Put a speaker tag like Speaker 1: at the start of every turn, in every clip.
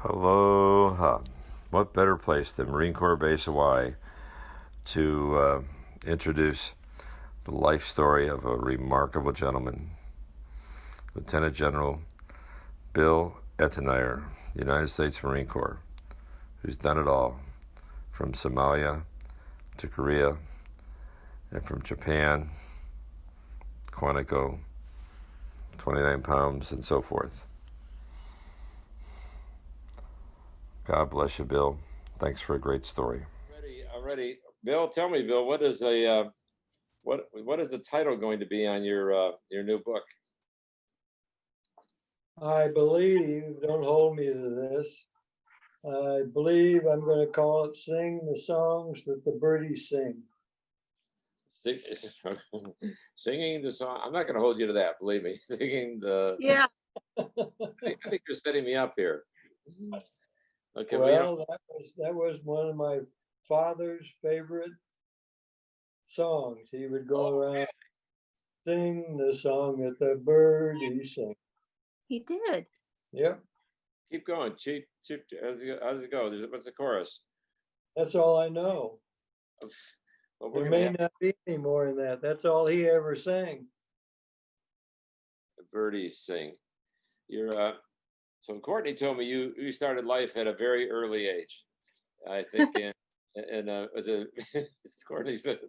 Speaker 1: Aloha. What better place than Marine Corps Base Hawaii to introduce the life story of a remarkable gentleman, Lieutenant General Bill Etnyre, United States Marine Corps, who's done it all, from Somalia to Korea, and from Japan, Quantico, 29 pounds, and so forth. God bless you, Bill. Thanks for a great story.
Speaker 2: Already. Bill, tell me, Bill, what is the title going to be on your new book?
Speaker 3: I believe, don't hold me to this, I believe I'm going to call it Sing the Songs That the Birdies Sing.
Speaker 2: Singing the song. I'm not going to hold you to that, believe me. Singing the.
Speaker 4: Yeah.
Speaker 2: I think you're setting me up here.
Speaker 3: Okay. Well, that was one of my father's favorite songs. He would go around, sing the song that the birdies sing.
Speaker 4: He did.
Speaker 3: Yep.
Speaker 2: Keep going. Cheap. How's it go? What's the chorus?
Speaker 3: That's all I know. Well, there may not be any more than that. That's all he ever sang.
Speaker 2: The birdies sing. So Courtney told me you started life at a very early age. I think was it Courtney said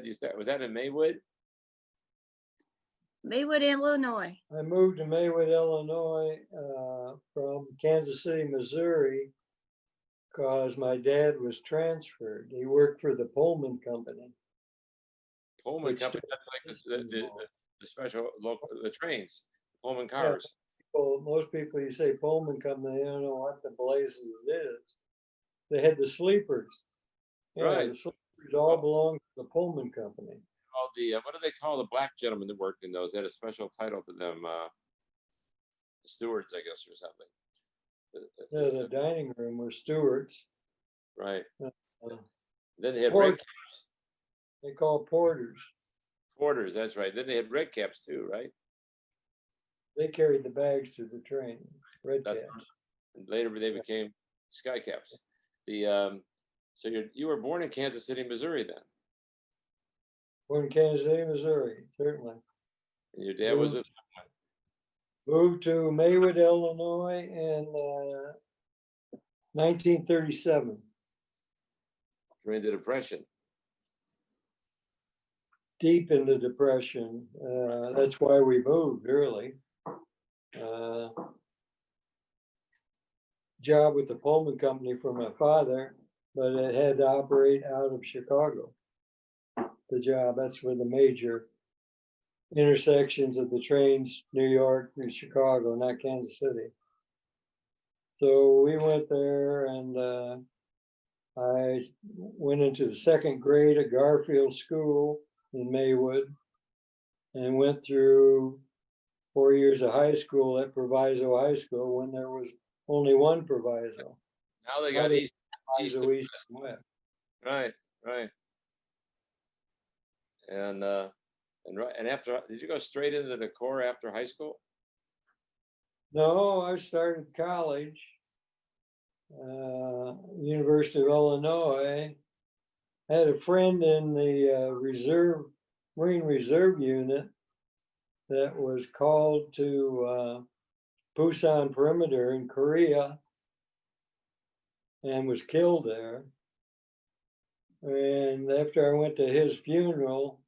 Speaker 2: you started, was that in Maywood?
Speaker 4: Maywood, Illinois.
Speaker 3: I moved to Maywood, Illinois from Kansas City, Missouri, because my dad was transferred. He worked for the Pullman Company.
Speaker 2: Pullman Company, that's like the special local, the trains, Pullman cars.
Speaker 3: Yeah, most people, you say Pullman Company, they don't know what the blazes it is. They had the sleepers.
Speaker 2: Right.
Speaker 3: The sleepers all belonged to the Pullman Company.
Speaker 2: What do they call the black gentlemen that worked in those? They had a special title to them, stewards, I guess, or something.
Speaker 3: The dining room were stewards.
Speaker 2: Right. Then they had red caps.
Speaker 3: They call porters.
Speaker 2: Porters, that's right. Then they had red caps too, right?
Speaker 3: They carried the bags to the train. Red caps.
Speaker 2: And later they became sky caps. So you were born in Kansas City, Missouri, then?
Speaker 3: Born in Kansas City, Missouri, certainly.
Speaker 2: And your dad was
Speaker 3: moved to Maywood, Illinois in 1937.
Speaker 2: During the Depression.
Speaker 3: Deep in the Depression. That's why we moved early. Job with the Pullman Company for my father, but it had to operate out of Chicago. The job, that's where the major intersections of the trains, New York through Chicago, not Kansas City. So we went there, and I went into the second grade at Garfield School in Maywood, and went through 4 years of high school at Proviso High School when there was only one Proviso.
Speaker 2: Now they got East
Speaker 3: and West.
Speaker 2: Right. And after, did you go straight into the Corps after high school?
Speaker 3: No, I started college, University of Illinois. I had a friend in the Marine Reserve unit that was called to Busan Perimeter in Korea and was killed there. And after I went to his funeral,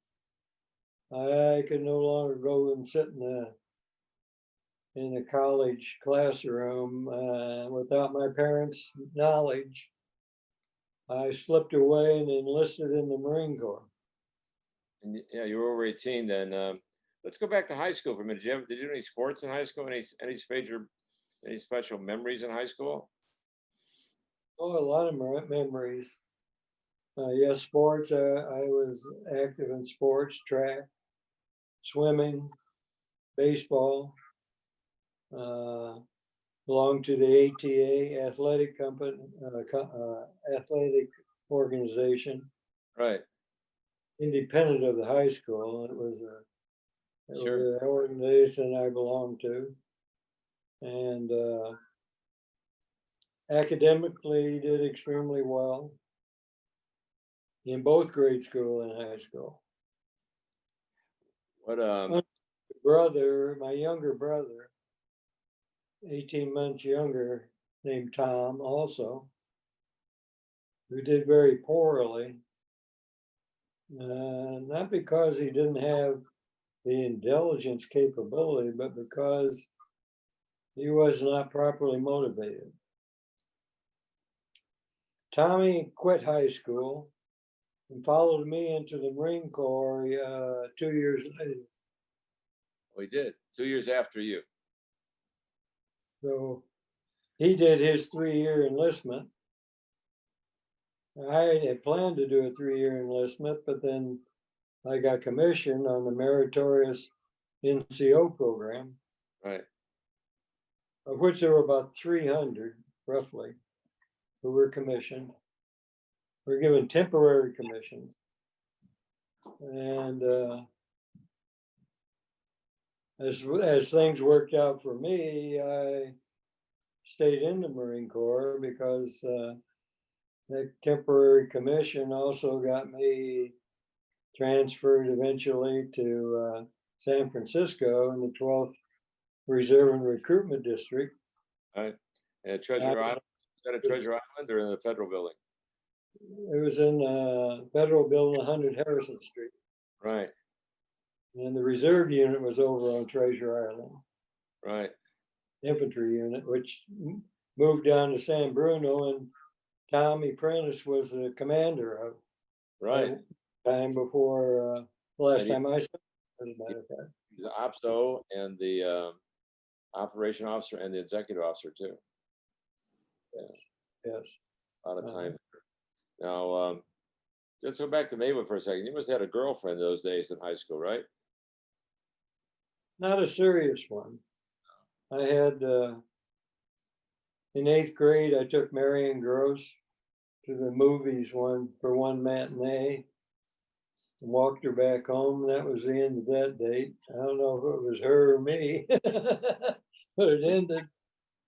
Speaker 3: I could no longer go and sit in the college classroom without my parents' knowledge. I slipped away and enlisted in the Marine Corps.
Speaker 2: And yeah, you were over 18 then. Let's go back to high school for a minute. Did you do any sports in high school? Any special memories in high school?
Speaker 3: Oh, a lot of memories. Yes, sports. I was active in sports, track, swimming, baseball. Belonged to the ATA athletic company, athletic organization.
Speaker 2: Right.
Speaker 3: Independent of the high school, it was an organization I belonged to, and Academically, he did extremely well in both grade school and high school.
Speaker 2: What
Speaker 3: Brother, my younger brother, 18 months younger, named Tom, also, who did very poorly. Not because he didn't have the intelligence capability, but because he was not properly motivated. Tommy quit high school and followed me into the Marine Corps 2 years later.
Speaker 2: we did 2 years after you.
Speaker 3: So he did his 3-year enlistment. I had planned to do a 3-year enlistment, but then I got commissioned on the meritorious NCO program,
Speaker 2: Right.
Speaker 3: of which there were about 300 roughly who were commissioned. We're given temporary commissions. And as things worked out for me, I stayed in the Marine Corps because that temporary commission also got me transferred eventually to San Francisco in the 12th Reserve and Recruitment District.
Speaker 2: Right. And Treasure Island. Is that a Treasure Island or in the federal building?
Speaker 3: It was in Federal Building 100 Harrison Street.
Speaker 2: Right.
Speaker 3: And the reserve unit was over on Treasure Island.
Speaker 2: Right.
Speaker 3: Infantry unit, which moved down to San Bruno, and Tommy Prentice was the commander of
Speaker 2: Right.
Speaker 3: time before the last
Speaker 2: And he-
Speaker 3: time I saw him, as a matter of fact.
Speaker 2: He's the OPSO and the operation officer and the executive officer too.
Speaker 3: Yes.
Speaker 2: A lot of time. Now, let's go back to Maywood for a second. You must have had a girlfriend those days in high school, right?
Speaker 3: Not a serious one. I had, in 8th grade, I took Marion Gross to the movies for one matinee and walked her back home. That was the end of that date. I don't know if it was her or me, but it ended.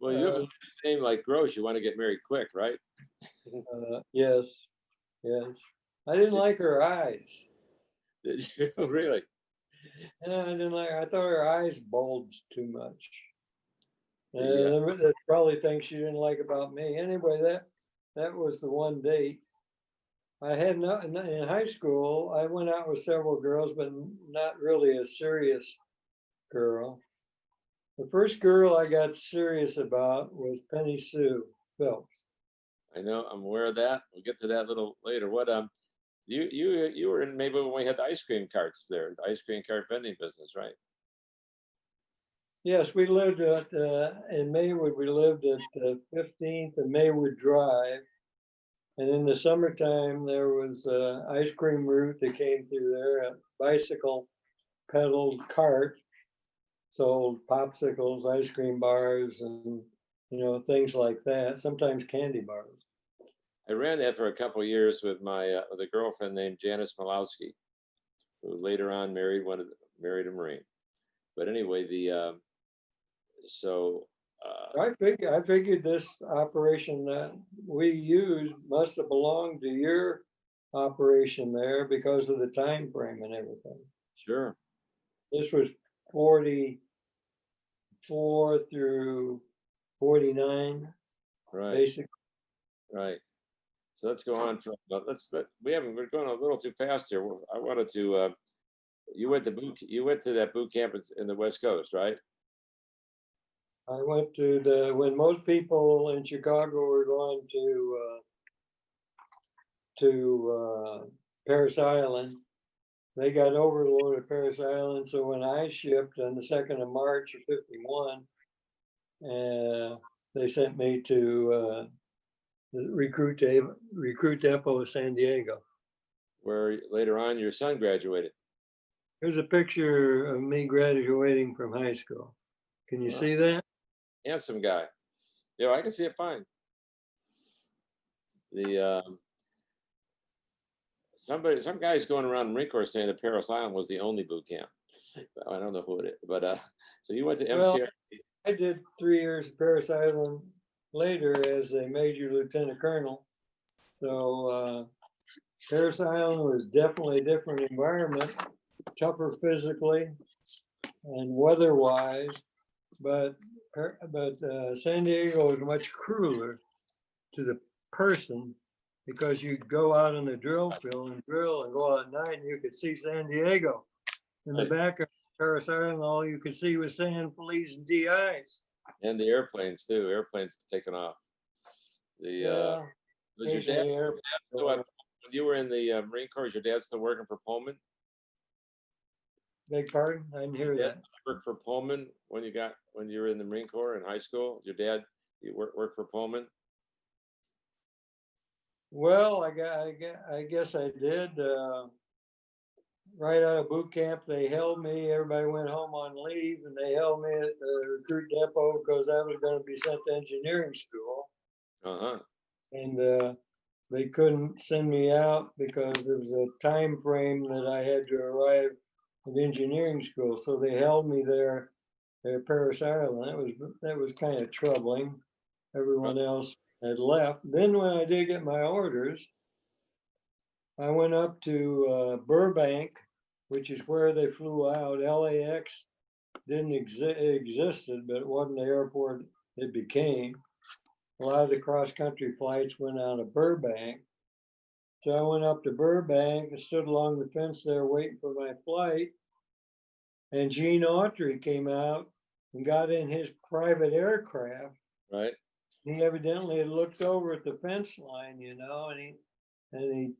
Speaker 2: Well, you have a name like Gross. You want to get married quick, right?
Speaker 3: Yes, yes. I didn't like her eyes.
Speaker 2: Did you really?
Speaker 3: Yeah, I didn't like. I thought her eyes bulged too much.
Speaker 2: Yeah.
Speaker 3: That's probably things she didn't like about me. Anyway, that was the one date. I had not in high school. I went out with several girls, but not really a serious girl. The first girl I got serious about was Penny Sue Phelps.
Speaker 2: I know. I'm aware of that. We'll get to that a little later. What you were in maybe when we had the ice cream carts there, the ice cream cart vending business, right?
Speaker 3: Yes, we lived in Maywood. We lived at 15th and Maywood Drive. And in the summertime, there was an ice cream route that came through there, a bicycle pedaled cart, sold popsicles, ice cream bars, and things like that, sometimes candy bars.
Speaker 2: I ran that for a couple of years with a girlfriend named Janice Malowski, who later on married a Marine. But anyway,
Speaker 3: I figured this operation that we used must have belonged to your operation there because of the time frame and everything.
Speaker 2: Sure.
Speaker 3: This was 44 through 49,
Speaker 2: Right.
Speaker 3: basically.
Speaker 2: Right. So let's go on from. We're going a little too fast here. I wanted to. You went to that boot camp in the West Coast, right?
Speaker 3: I went to when most people in Chicago were going to Paris Island, they got overloaded at Paris Island. So when I shipped on the 2nd of March of '51, they sent me to the recruit depot of San Diego.
Speaker 2: Where later on your son graduated.
Speaker 3: Here's a picture of me graduating from high school. Can you see that?
Speaker 2: Handsome guy. Yeah, I can see it fine. Some guy's going around the Marine Corps saying that Paris Island was the only boot camp. I don't know who it is, but so you went to MCR.
Speaker 3: Well, I did 3 years at Paris Island later as a major lieutenant colonel. So Parris Island was definitely a different environment, tougher physically and weather-wise, but San Diego was much crueler to the person because you'd go out on the drill field and drill and go out at night and you could see San Diego. In the back of Parris Island, all you could see was sand, police, and DIs.
Speaker 2: And the airplanes too. Airplanes taking off. Was your dad still when you were in the Marine Corps? Was your dad still working for Pullman?
Speaker 3: Beg pardon? I didn't hear that.
Speaker 2: Worked for Pullman when you were in the Marine Corps in high school. Your dad worked for Pullman.
Speaker 3: Well, I guess I did. Right out of boot camp, they held me. Everybody went home on leave, and they held me at the recruit depot because I was going to be sent to engineering school. And they couldn't send me out because there was a time frame that I had to arrive at engineering school. So they held me there at Parris Island. That was kind of troubling. Everyone else had left. Then when I did get my orders, I went up to Burbank, which is where they flew out. LAX didn't existed, but it wasn't the airport it became. A lot of the cross-country flights went out of Burbank. So I went up to Burbank and stood along the fence there waiting for my flight. And Gene Autry came out and got in his private aircraft.
Speaker 2: Right.
Speaker 3: He evidently had looked over at the fence line, and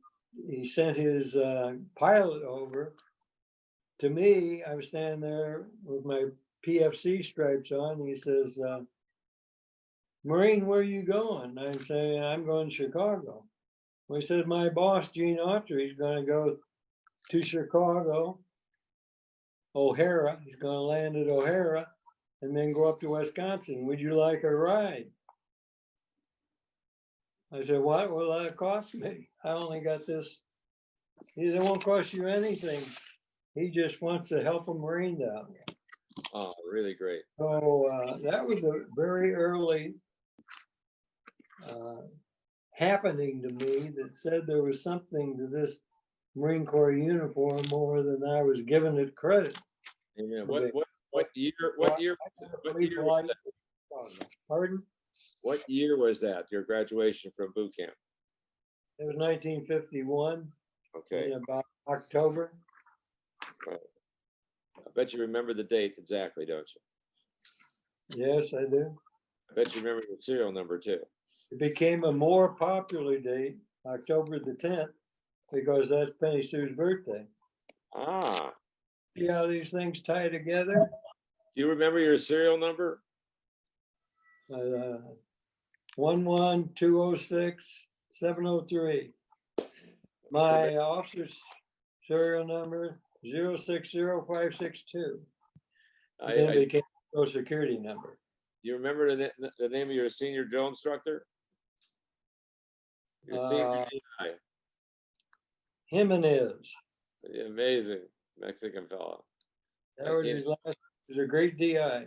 Speaker 3: he sent his pilot over. To me, I was standing there with my PFC stripes on. And he says, Marine, where are you going? I'm saying, I'm going to Chicago. Well, he said, my boss, Gene Autry, is going to go to Chicago, O'Hara. He's going to land at O'Hara and then go up to Wisconsin. Would you like a ride? I said, what will that cost me? I only got this. He said, it won't cost you anything. He just wants to help a Marine down there.
Speaker 2: Oh, really great.
Speaker 3: So that was a very early happening to me that said there was something to this Marine Corps uniform more than I was giving it credit.
Speaker 2: Amen. What year was that?
Speaker 3: Pardon?
Speaker 2: What year was that, your graduation from boot camp?
Speaker 3: It was 1951.
Speaker 2: Okay.
Speaker 3: In about October.
Speaker 2: Right. I bet you remember the date exactly, don't you?
Speaker 3: Yes, I do.
Speaker 2: I bet you remember the serial number too.
Speaker 3: It became a more popular date, October the 10th, because that's Penny Sue's birthday.
Speaker 2: Ah.
Speaker 3: See how these things tie together?
Speaker 2: Do you remember your serial number?
Speaker 3: 11206-703. My officer's serial number 060562. Then it became a Social Security number.
Speaker 2: Do you remember the name of your senior drill instructor? Your senior guy.
Speaker 3: Jimenez.
Speaker 2: Amazing Mexican fellow.
Speaker 3: That was his last. He was a great DI.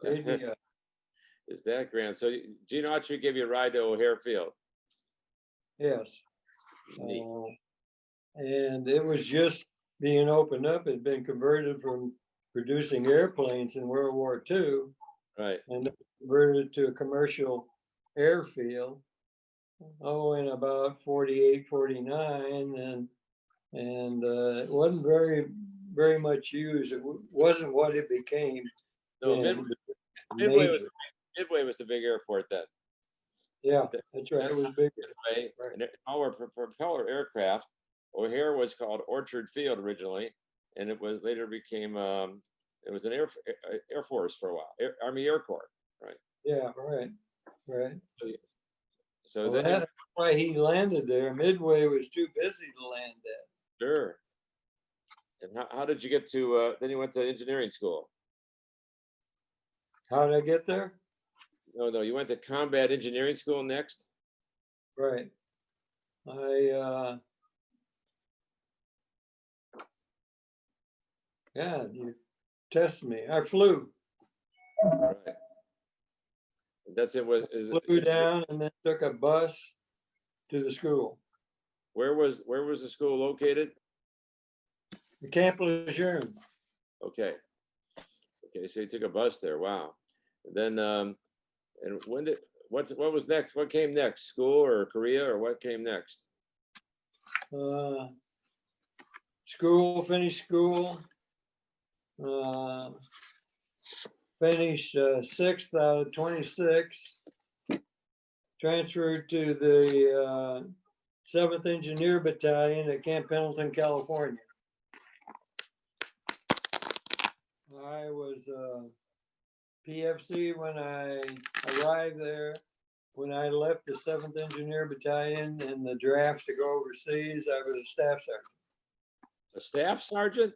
Speaker 3: Great DI.
Speaker 2: Is that grand? So Gene Autry gave you a ride to O'Hare Field?
Speaker 3: Yes.
Speaker 2: Neat.
Speaker 3: And it was just being opened up. It had been converted from producing airplanes in World War II.
Speaker 2: Right.
Speaker 3: And converted to a commercial airfield. In about 48, 49. And it wasn't very much used. It wasn't what it became.
Speaker 2: No, Midway was the big airport then.
Speaker 3: Yeah, that's right. It was bigger.
Speaker 2: Midway, right. And our propeller aircraft, O'Hare was called Orchard Field originally, and it was later became it was an Air Force for a while, Army Air Corps, right?
Speaker 3: Yeah, right.
Speaker 2: So
Speaker 3: that's why he landed there. Midway was too busy to land at.
Speaker 2: Sure. And how did you get to? Then you went to engineering school.
Speaker 3: How did I get there?
Speaker 2: No, you went to combat engineering school next?
Speaker 3: Right. You test me. I flew.
Speaker 2: Right. That's it.
Speaker 3: Flew down and then took a bus to the school.
Speaker 2: Where was the school located?
Speaker 3: The Camp Lejeune.
Speaker 2: Okay. Okay, so you took a bus there. Wow. And then and what was next? What came next? School or Korea or what came next?
Speaker 3: Finished school. Finished 6th out of 26. Transferred to the 7th Engineer Battalion at Camp Pendleton, California. I was PFC when I arrived there. When I left the 7th Engineer Battalion in the draft to go overseas, I was a staff sergeant.
Speaker 2: A staff sergeant?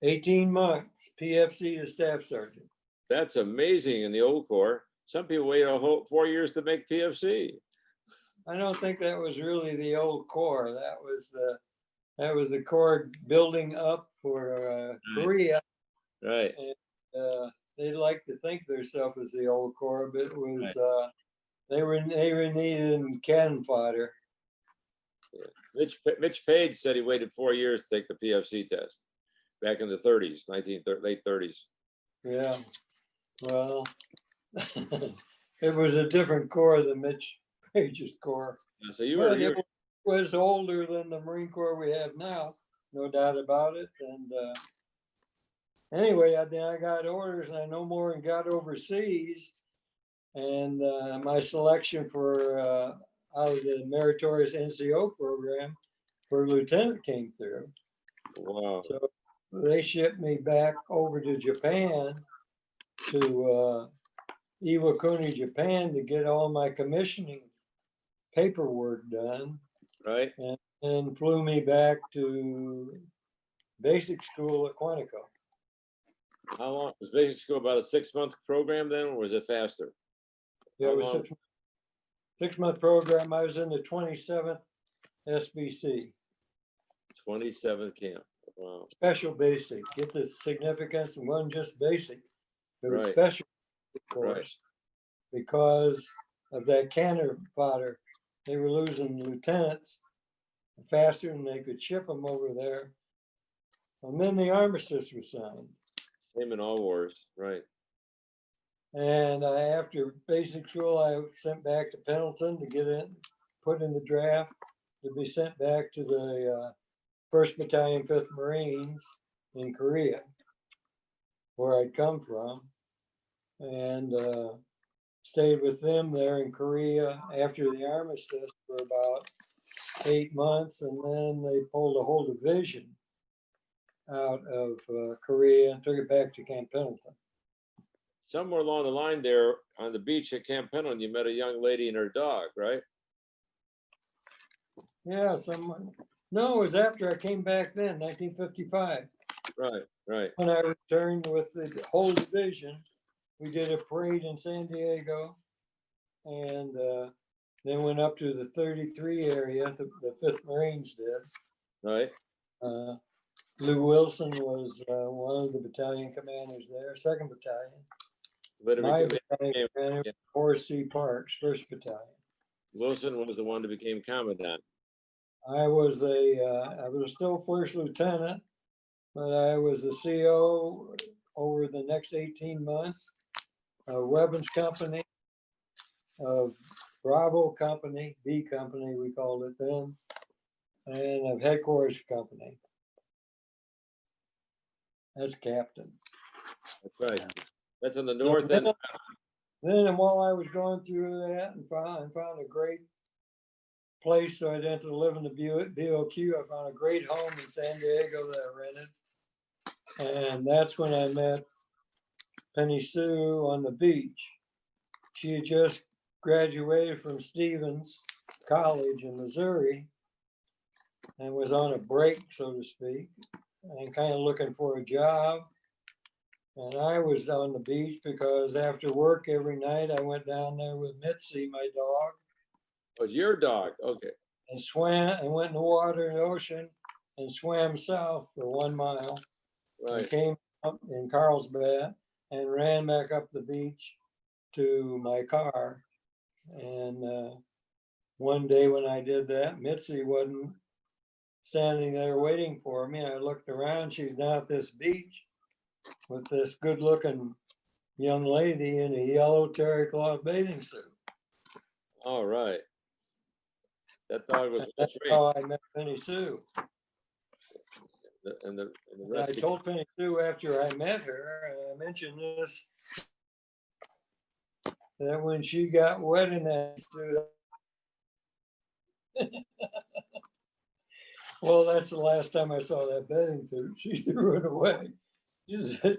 Speaker 3: 18 months, PFC to staff sergeant.
Speaker 2: That's amazing in the old Corps. Some people wait a whole 4 years to make PFC.
Speaker 3: I don't think that was really the old Corps. That was the Corps building up for Korea.
Speaker 2: Right.
Speaker 3: And, they like to think themselves as the old Corps, but it was they were needed in cannon fodder.
Speaker 2: Yeah. Mitch Page said he waited 4 years to take the PFC test back in the 30s, late 30s.
Speaker 3: Yeah, well, it was a different Corps than Mitch Page's Corps.
Speaker 2: So
Speaker 3: It was older than the Marine Corps we have now, no doubt about it. And anyway, I got orders and I no more and got overseas. And my selection for out of the meritorious NCO program for lieutenant came through.
Speaker 2: Wow.
Speaker 3: So they shipped me back over to Japan, to Iwakuni, Japan, to get all my commissioning paperwork done.
Speaker 2: Right.
Speaker 3: And flew me back to basic school at Quantico.
Speaker 2: How long was basic school? About a 6-month program then, or was it faster?
Speaker 3: Yeah, it was 6-month program. I was in the 27th SBC.
Speaker 2: 27th camp. Wow.
Speaker 3: Special basic. Get the significance. It wasn't just basic. It was
Speaker 2: Right.
Speaker 3: special, of course, because of that cannon fodder. They were losing lieutenants faster than they could ship them over there. And then the armistice was signed.
Speaker 2: Same in all wars, right?
Speaker 3: And after basic school, I was sent back to Pendleton to get in, put in the draft to be sent back to the 1st Battalion, 5th Marines in Korea, where I'd come from, and stayed with them there in Korea after the armistice for about 8 months, and then they pulled a whole division out of Korea and took it back to Camp Pendleton.
Speaker 2: Somewhere along the line there on the beach at Camp Pendleton, you met a young lady and her dog, right?
Speaker 3: Yeah, no, it was after I came back then, 1955.
Speaker 2: Right.
Speaker 3: When I returned with the whole division, we did a parade in San Diego, and then went up to the 33 area, the 5th Marines did.
Speaker 2: Right.
Speaker 3: Lou Wilson was one of the battalion commanders there, 2nd Battalion. My battalion commander, Horace C. Parks, 1st Battalion.
Speaker 2: Wilson was the one that became commandant.
Speaker 3: I was still 1st Lieutenant, but I was a CO over the next 18 months, of Weapons Company, of Bravo Company, B Company, we called it then, and of Headquarters Company. That's captain.
Speaker 2: That's right. That's in the north end.
Speaker 3: Then while I was going through that and found a great place, so I didn't have to live in the BOQ. I found a great home in San Diego that I rented. And that's when I met Penny Sue on the beach. She had just graduated from Stevens College in Missouri and was on a break, so to speak, and kind of looking for a job. And I was on the beach because after work every night, I went down there with Mitzi, my dog.
Speaker 2: Oh, it's your dog. Okay.
Speaker 3: And swam and went in the water in the ocean and swam south for 1 mile.
Speaker 2: Right.
Speaker 3: And came up in Carlsbad and ran back up the beach to my car. And one day when I did that, Mitzi wasn't standing there waiting for me. I looked around, she's down at this beach with this good looking young lady in a yellow terry cloth bathing suit.
Speaker 2: All right. That dog was
Speaker 3: That's
Speaker 2: well trained.
Speaker 3: how I met Penny Sue.
Speaker 2: And the
Speaker 3: And
Speaker 2: rest
Speaker 3: I told Penny Sue after I met her, and I mentioned this, that when she got wet in that suit, well, that's the last time I saw that bathing suit. She threw it away.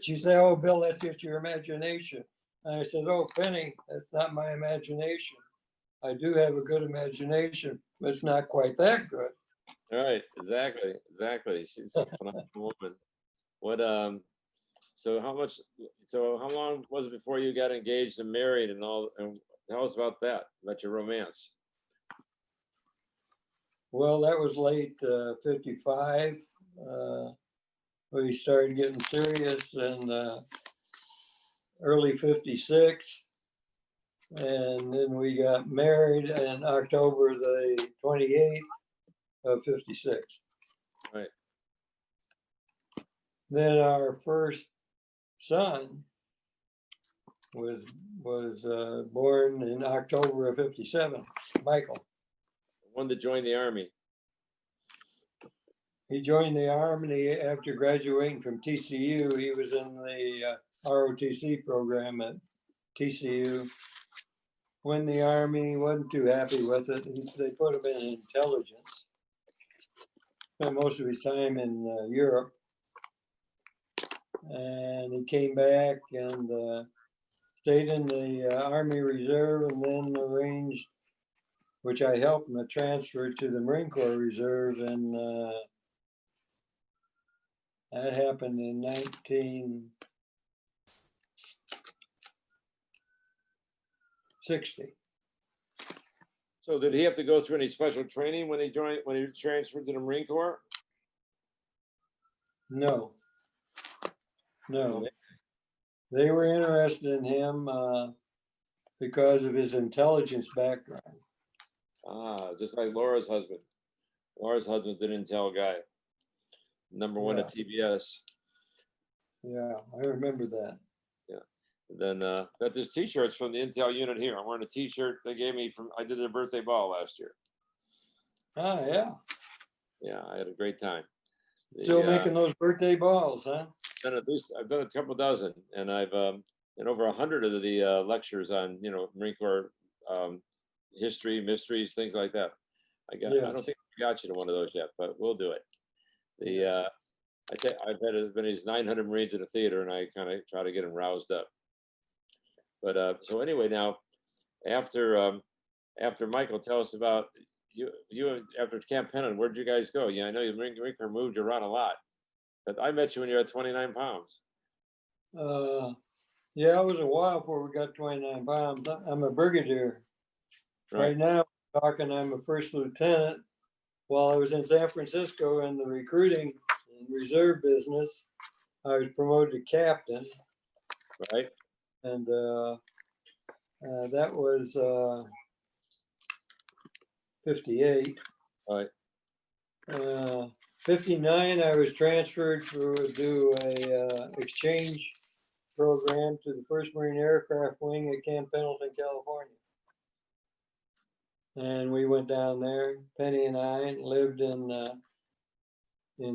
Speaker 3: She said, "Oh, Bill, that's just your imagination." And I said, "Oh, Penny, that's not my imagination. I do have a good imagination, but it's not quite that good."
Speaker 2: All right, exactly. She's a phenomenal woman. What so how long was it before you got engaged and married and all, and tell us about that, about your romance?
Speaker 3: Well, that was late 55. We started getting serious in early 56. And then we got married in October the 28th of 56.
Speaker 2: Right.
Speaker 3: Then our first son was born in October of 57, Michael.
Speaker 2: One to join the Army.
Speaker 3: He joined the Army after graduating from TCU. He was in the ROTC program at TCU. When the Army wasn't too happy with it, they put him in intelligence. Spent most of his time in Europe. And he came back and stayed in the Army Reserve, and then arranged, which I helped him, a transfer to the Marine Corps Reserve, and that happened in 1960.
Speaker 2: So did he have to go through any special training when he transferred to the Marine Corps?
Speaker 3: No. They were interested in him because of his intelligence background.
Speaker 2: Just like Laura's husband. Laura's husband's an intel guy. #1 at TBS.
Speaker 3: Yeah, I remember that.
Speaker 2: Yeah. Then got this T-shirts from the intel unit here. I'm wearing a T-shirt they gave me I did their birthday ball last year.
Speaker 3: Oh, yeah.
Speaker 2: Yeah, I had a great time.
Speaker 3: Still making those birthday balls, huh?
Speaker 2: I've done a couple dozen, and I've and over 100 of the lectures on Marine Corps history, mysteries, things like that. I don't think I got you to one of those yet, but we'll do it. I've had as many as 900 Marines in a theater, and I kind of try to get them roused up. But so anyway, now after Michael, tell us about you after Camp Pennant. Where'd you guys go? Yeah, I know the Marine Corps moved you around a lot, but I met you when you were at 29 pounds.
Speaker 3: Yeah, it was a while before we got 29 pounds. I'm a brigadier. Right now, I'm a first lieutenant. While I was in San Francisco in the recruiting and reserve business, I was promoted to captain.
Speaker 2: Right.
Speaker 3: And that was 58.
Speaker 2: Right.
Speaker 3: 59, I was transferred to do a exchange program to the 1st Marine Aircraft Wing at Camp Pendleton, California. And we went down there, Penny and I, and lived in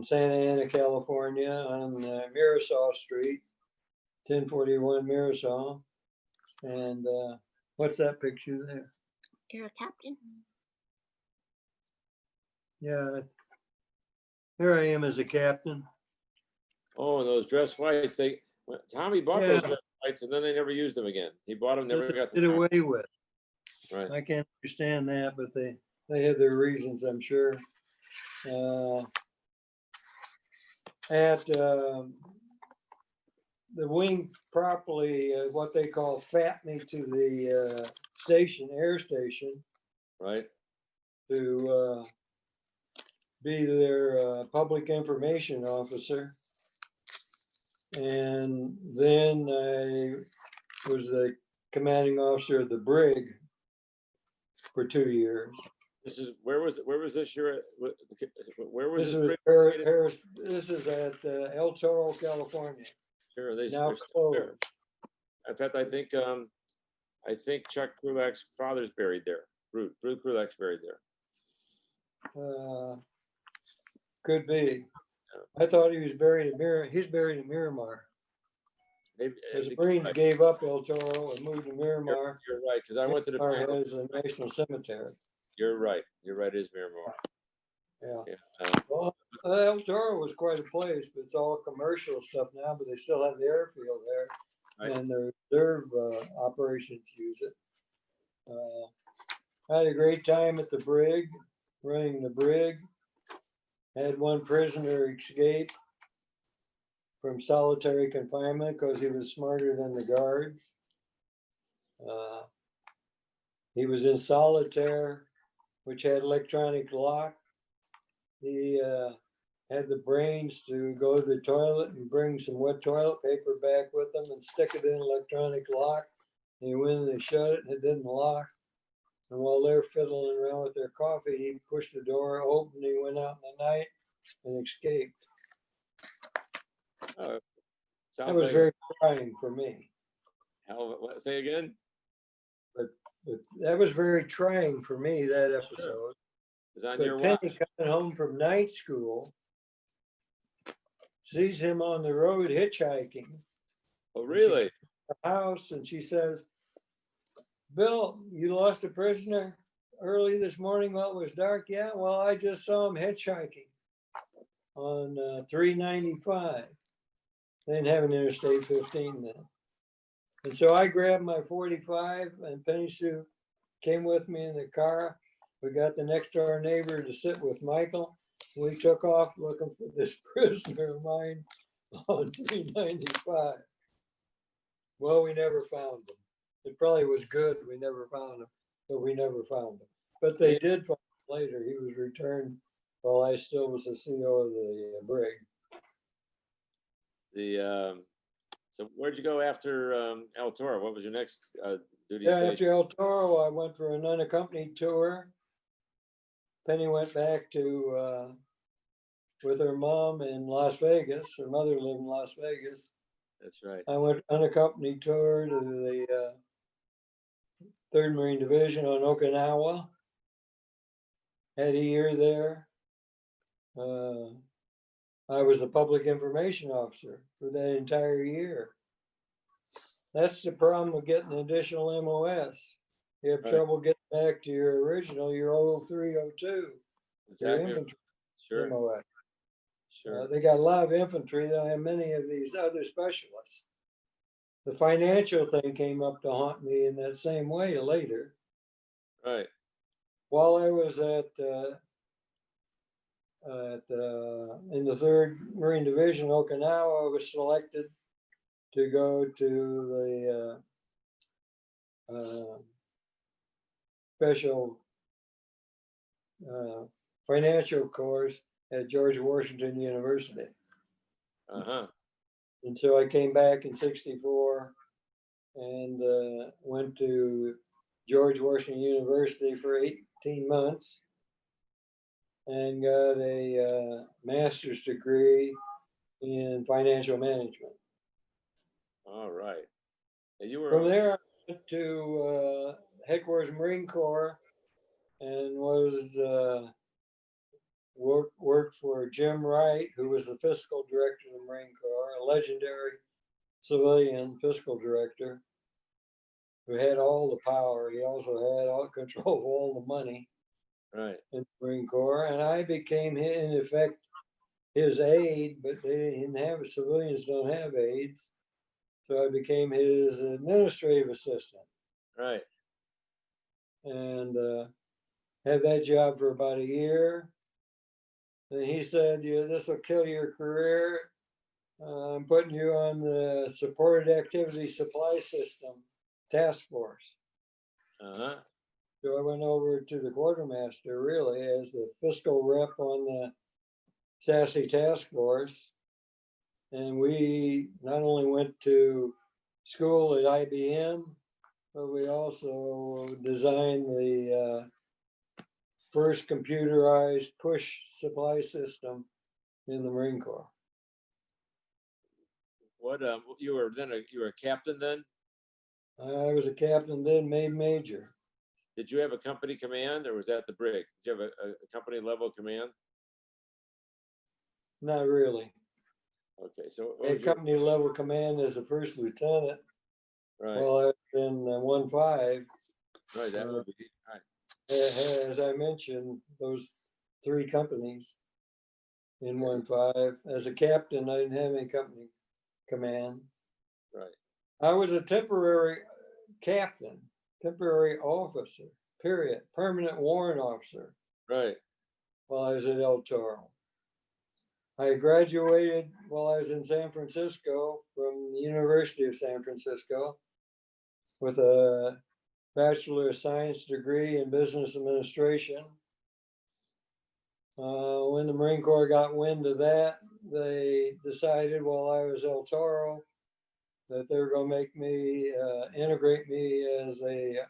Speaker 3: Santa Ana, California, on Mirasaw Street, 1041 Mirasaw. And what's that picture there?
Speaker 4: You're a captain.
Speaker 3: Yeah, here I am as a captain.
Speaker 2: Oh, those dress whites! Tommy bought those dress whites, and then they never used them again. He bought them, never got
Speaker 3: did away with.
Speaker 2: Right.
Speaker 3: I can't understand that, but they had their reasons, I'm sure. At the wing properly, what they call fat me to the air station.
Speaker 2: Right.
Speaker 3: To be their public information officer. And then I was the commanding officer of the brig for 2 years.
Speaker 2: Where was this year? Where was
Speaker 3: This
Speaker 2: this
Speaker 3: is
Speaker 2: brig?
Speaker 3: Paris. This is at El Toro, California.
Speaker 2: Sure,
Speaker 3: Now
Speaker 2: they're still there.
Speaker 3: closed.
Speaker 2: In fact, I think Chuck Krulak's father's buried there. Brew Krulak's buried there.
Speaker 3: Could be. I thought he was buried in He's buried in Miramar.
Speaker 2: Maybe,
Speaker 3: Because the Marines gave up El Toro and moved to Miramar.
Speaker 2: You're right, because I went to the
Speaker 3: Miramar has a national cemetery.
Speaker 2: You're right. It is Miramar.
Speaker 3: Yeah.
Speaker 2: Yeah.
Speaker 3: Well, El Toro was quite a place, but it's all commercial stuff now, but they still have the airfield there.
Speaker 2: Right.
Speaker 3: And the reserve operations use it. I had a great time at the brig, running the brig. Had one prisoner escape from solitary confinement because he was smarter than the guards. He was in solitaire, which had electronic lock. He had the brains to go to the toilet and bring some wet toilet paper back with him and stick it in electronic lock. And when they shut it, it didn't lock. And while they're fiddling around with their coffee, he pushed the door open. He went out in the night and escaped. That was very trying for me.
Speaker 2: Say again?
Speaker 3: But that was very trying for me, that episode.
Speaker 2: Sure. It was on
Speaker 3: But
Speaker 2: your
Speaker 3: Penny
Speaker 2: watch.
Speaker 3: coming home from night school sees him on the road hitchhiking.
Speaker 2: Oh, really?
Speaker 3: The house, and she says, "Bill, you lost a prisoner early this morning while it was dark." "Yeah, well, I just saw him hitchhiking on 395. They didn't have an Interstate 15 then. And so I grabbed my 45, and Penny Sue came with me in the car. We got the next door neighbor to sit with Michael. We took off looking for this prisoner of mine on 395. Well, we never found him. It probably was good we never found him, but we never found him. But they did find him later. He was returned while I still was the CO of the brig.
Speaker 2: So where'd you go after El Toro? What was your next duty
Speaker 3: Yeah,
Speaker 2: station?
Speaker 3: after El Toro, I went for an unaccompanied tour. Penny went back to with her mom in Las Vegas. Her mother lived in Las Vegas.
Speaker 2: That's right.
Speaker 3: I went unaccompanied tour to the 3rd Marine Division on Okinawa. Had a year there. I was the public information officer for that entire year. That's the problem with getting additional MOS. You have trouble getting back to your original, your 0302.
Speaker 2: Exactly.
Speaker 3: Sure. MOS.
Speaker 2: Sure.
Speaker 3: They got a lot of infantry. They don't have many of these other specialists. The financial thing came up to haunt me in that same way later.
Speaker 2: Right.
Speaker 3: While I was in the 3rd Marine Division, Okinawa, I was selected to go to the special financial course at George Washington University. And so I came back in '64 and went to George Washington University for 18 months and got a master's degree in financial management.
Speaker 2: All right. And you were
Speaker 3: From there, I went to Headquarters Marine Corps and was worked for Jim Wright, who was the fiscal director of the Marine Corps, a legendary civilian fiscal director who had all the power. He also had all control of all the money in the Marine Corps. And I became, in effect, his aide, but they didn't have, civilians don't have aides. So I became his administrative assistant.
Speaker 2: Right.
Speaker 3: And had that job for about a year. And he said, "Yeah, this will kill your career. I'm putting you on the supported activity supply system task force." So I went over to the quartermaster really as the fiscal rep on the SASE task force. And we not only went to school at IBM, but we also designed the first computerized push supply system in the Marine Corps.
Speaker 2: What you were then you were a captain then?
Speaker 3: I was a captain, then made major.
Speaker 2: Did you have a company command, or was that the brig? Did you have a company level command?
Speaker 3: Not really.
Speaker 2: Okay, so what
Speaker 3: A
Speaker 2: was your,
Speaker 3: company level command as a first lieutenant
Speaker 2: right,
Speaker 3: while I was in 1-5.
Speaker 2: right, that would be right.
Speaker 3: As I mentioned, those 3 companies in 1-5. As a captain, I didn't have any company command.
Speaker 2: Right.
Speaker 3: I was a temporary captain, temporary officer, period, permanent warrant officer
Speaker 2: Right.
Speaker 3: while I was at El Toro. I graduated while I was in San Francisco from the University of San Francisco with a Bachelor of Science degree in Business Administration. When the Marine Corps got wind of that, they decided while I was El Toro that they were going to make me, integrate me as a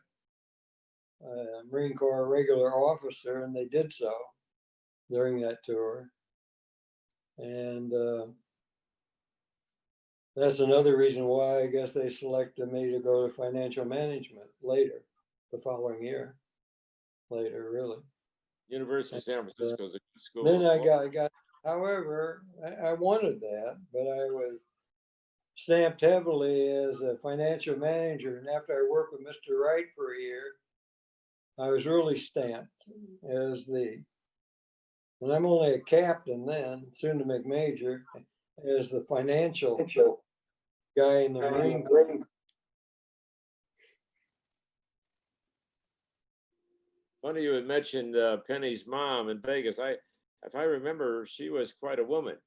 Speaker 3: Marine Corps regular officer, and they did so during that tour. And that's another reason why I guess they selected me to go to financial management later, the following year. Later, really.
Speaker 2: University of San Francisco is a good school.
Speaker 3: Then I got, however, I wanted that, but I was stamped heavily as a financial manager. And after I worked with Mr. Wright for a year, I was really stamped as and I'm only a captain then, soon to make major, as the financial guy in the Marine Corps.
Speaker 2: Funny you had mentioned Penny's mom in Vegas. If I remember, she was quite a woman,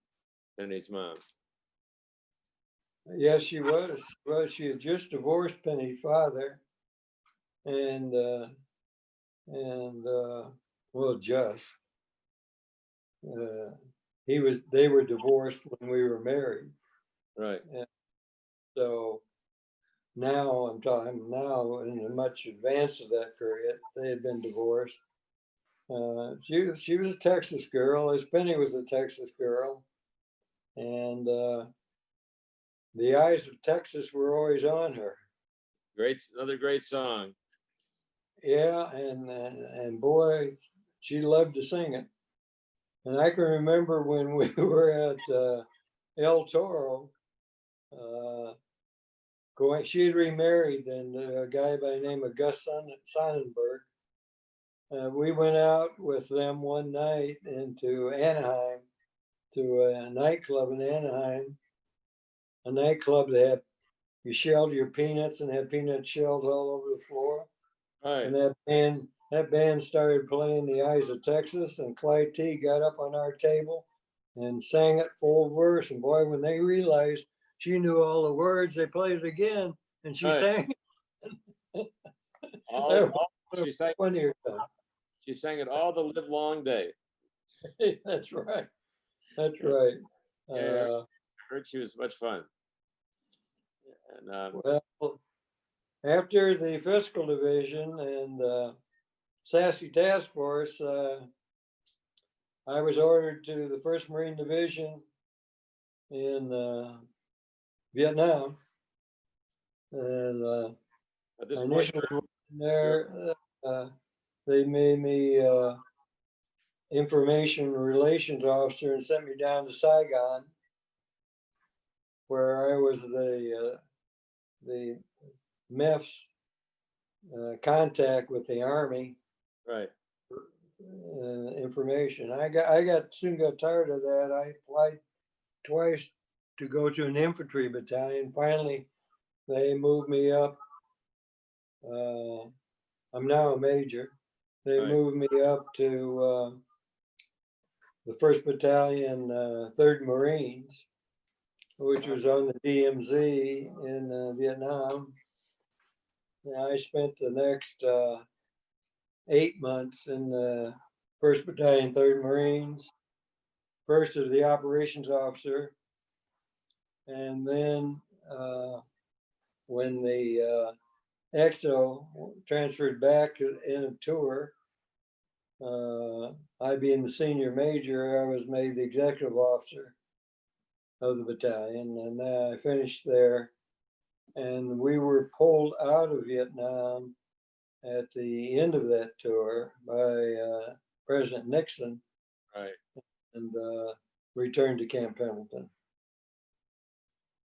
Speaker 2: Penny's mom.
Speaker 3: Yes, she was. Well, she had just divorced Penny's father, and well, just they were divorced when we were married.
Speaker 2: Right.
Speaker 3: And so now I'm talking now in a much advance of that period, they had been divorced. She was a Texas girl, as Penny was a Texas girl, and the eyes of Texas were always on her.
Speaker 2: Another great song.
Speaker 3: Yeah, and boy, she loved to sing it. And I can remember when we were at El Toro, she had remarried, and a guy by the name of Gus Sonnenberg. We went out with them one night into Anaheim, to a nightclub in Anaheim, a nightclub that you shelled your peanuts and had peanut shells all over the floor.
Speaker 2: Right.
Speaker 3: And that band started playing The Eyes of Texas, and Clyde T got up on our table and sang it full verse. And boy, when they realized she knew all the words, they played it again, and she sang it.
Speaker 2: She sang.
Speaker 3: Funnier time.
Speaker 2: She sang it all the live long day.
Speaker 3: That's right. That's right.
Speaker 2: Yeah, I heard she was much fun. And
Speaker 3: well, after the fiscal division and Sassy Task Force, I was ordered to the 1st Marine Division in Vietnam. And
Speaker 2: at this
Speaker 3: initially
Speaker 2: point,
Speaker 3: there, they made me information relations officer and sent me down to Saigon, where I was the MEF's contact with the Army.
Speaker 2: right.
Speaker 3: Information. I soon got tired of that. I applied twice to go to an infantry battalion. Finally, they moved me up. I'm now a major. They moved me up to the 1st Battalion, 3rd Marines, which was on the DMZ in Vietnam. And I spent the next 8 months in the 1st Battalion, 3rd Marines, first as the operations officer. And then when the EXO transferred back in a tour. I being the senior major, I was made the executive officer of the battalion, and I finished there. And we were pulled out of Vietnam at the end of that tour by President Nixon,
Speaker 2: Right.
Speaker 3: and returned to Camp Pendleton.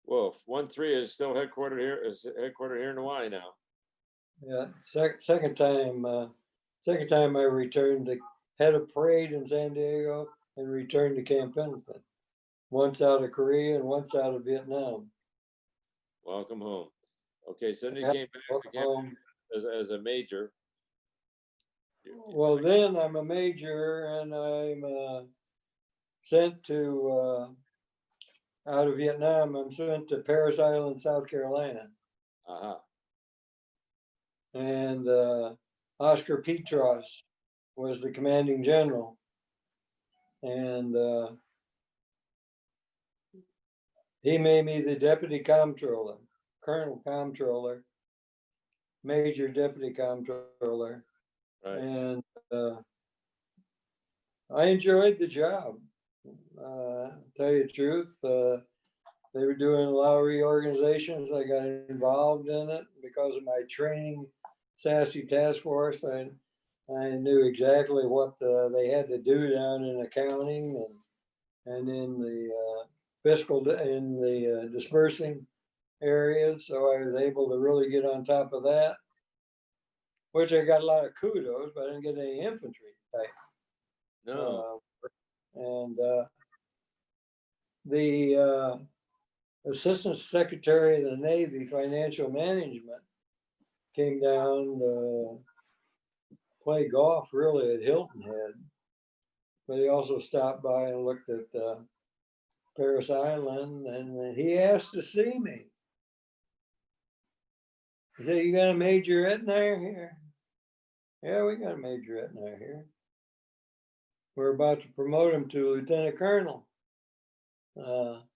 Speaker 2: Well, 1-3 is still headquartered here. Is headquartered here in Hawaii now.
Speaker 3: Yeah, second time I returned to had a parade in San Diego and returned to Camp Pendleton. Once out of Korea and once out of Vietnam.
Speaker 2: Welcome home. Okay, so then you
Speaker 3: Yeah,
Speaker 2: came back to Camp as a major.
Speaker 3: Well, then I'm a major and I'm sent to out of Vietnam. I'm sent to Parris Island, South Carolina,
Speaker 2: Uh-huh.
Speaker 3: and Oscar Petros was the commanding general, and he made me the deputy comptroller, colonel comptroller, major deputy comptroller.
Speaker 2: Right.
Speaker 3: And I enjoyed the job. Tell you the truth, they were doing a lot of reorganizations. I got involved in it because of my training, SASE task force. I knew exactly what they had to do down in accounting and in the fiscal in the dispersing areas. So I was able to really get on top of that, which I got a lot of kudos, but I didn't get any infantry type.
Speaker 2: No.
Speaker 3: And the Assistant Secretary of the Navy Financial Management came down to play golf really at Hilton Head, but he also stopped by and looked at Parris Island, and he asked to see me. He said, "You got a Major Etnyre here?" "Yeah, we got a Major Etnyre here. We're about to promote him to Lieutenant Colonel. Well,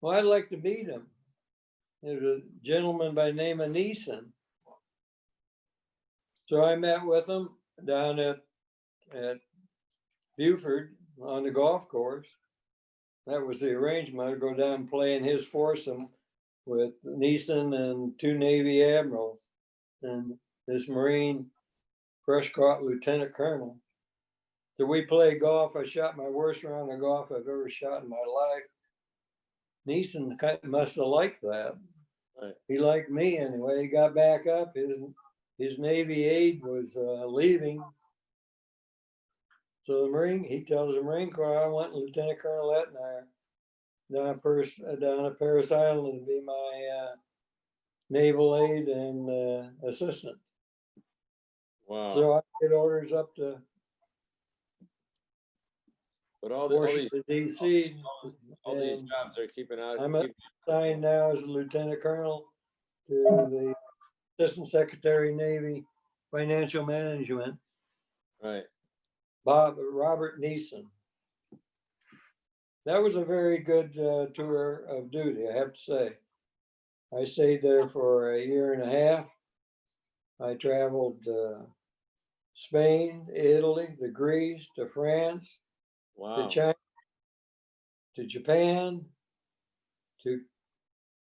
Speaker 3: I'd like to meet him." There's a gentleman by the name of Neeson. So I met with him down at Buford on the golf course. That was the arrangement. I'd go down and play in his foursome with Neeson and two Navy admirals and this Marine fresh caught lieutenant colonel. So we played golf. I shot my worst round of golf I've ever shot in my life. Neeson must have liked that.
Speaker 2: Right.
Speaker 3: He liked me anyway. He got back up. His Navy aide was leaving. So he tells the Marine Corps, "I want Lieutenant Colonel Etnyre down at Parris Island to be my naval aide and assistant."
Speaker 2: Wow.
Speaker 3: So I get orders up to
Speaker 2: But all
Speaker 3: Washington, D.C.
Speaker 2: all these jobs are keeping out.
Speaker 3: I'm assigned now as a lieutenant colonel to the Assistant Secretary of Navy Financial Management,
Speaker 2: Right.
Speaker 3: Robert Neeson. That was a very good tour of duty, I have to say. I stayed there for a year and a half. I traveled to Spain, Italy, to Greece, to France,
Speaker 2: Wow.
Speaker 3: to China, to Japan, to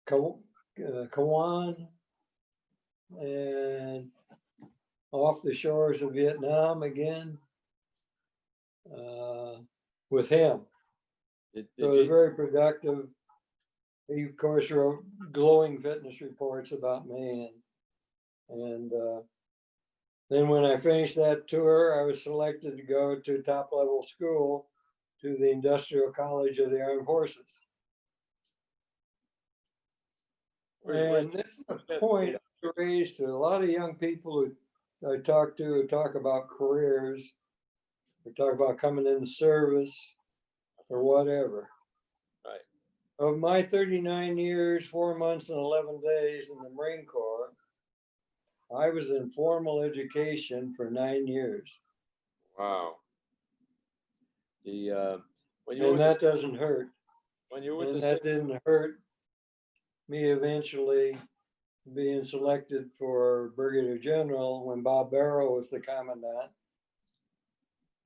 Speaker 3: Kauai, and off the shores of Vietnam again with him. So it was very productive. He, of course, wrote glowing fitness reports about me. And then when I finished that tour, I was selected to go to top level school to the Industrial College of the Armed Forces. And this is a point I raised to a lot of young people who I talk to who talk about careers, or talk about coming in the service or whatever.
Speaker 2: Right.
Speaker 3: Of my 39 years, 4 months and 11 days in the Marine Corps, I was in formal education for 9 years.
Speaker 2: Wow.
Speaker 3: And that doesn't hurt.
Speaker 2: When you were with
Speaker 3: and
Speaker 2: the
Speaker 3: that didn't hurt me eventually being selected for Brigadier General when Bob Barrow was the commandant.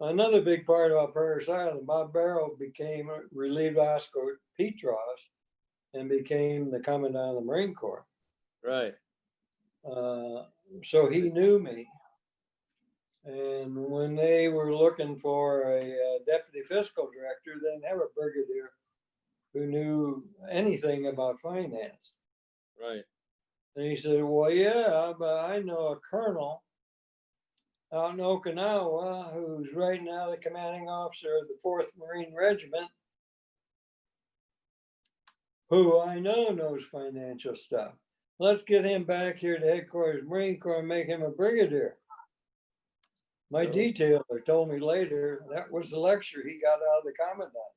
Speaker 3: Another big part about Parris Island, Bob Barrow became relieved Oscar Petros and became the commandant of the Marine Corps.
Speaker 2: Right.
Speaker 3: So he knew me. And when they were looking for a deputy fiscal director, they didn't have a brigadier who knew anything about finance.
Speaker 2: Right.
Speaker 3: And he said, well, yeah, but I know a colonel out in Okinawa who's right now the commanding officer of the 4th Marine Regiment, who I know knows financial stuff. Let's get him back here to headquarters Marine Corps and make him a brigadier. My detailer told me later that was the lecture he got out of the commandant.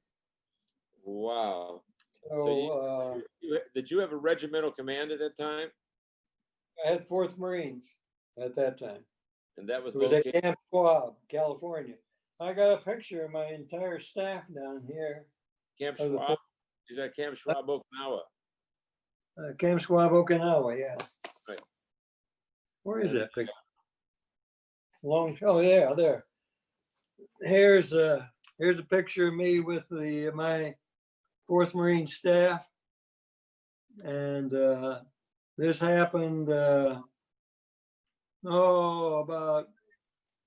Speaker 2: Wow.
Speaker 3: So,
Speaker 2: did you have a regimental command at that time?
Speaker 3: I had 4th Marines at that time.
Speaker 2: And that was
Speaker 3: It was at
Speaker 2: located
Speaker 3: Camp Schwab, California. I got a picture of my entire staff down here.
Speaker 2: Camp
Speaker 3: of the
Speaker 2: Schwab. Is that Camp Schwab, Okinawa?
Speaker 3: Camp Schwab, Okinawa, yeah.
Speaker 2: Right.
Speaker 3: Where is that picture? Oh yeah, there. Here's a picture of me with my 4th Marine staff, and this happened about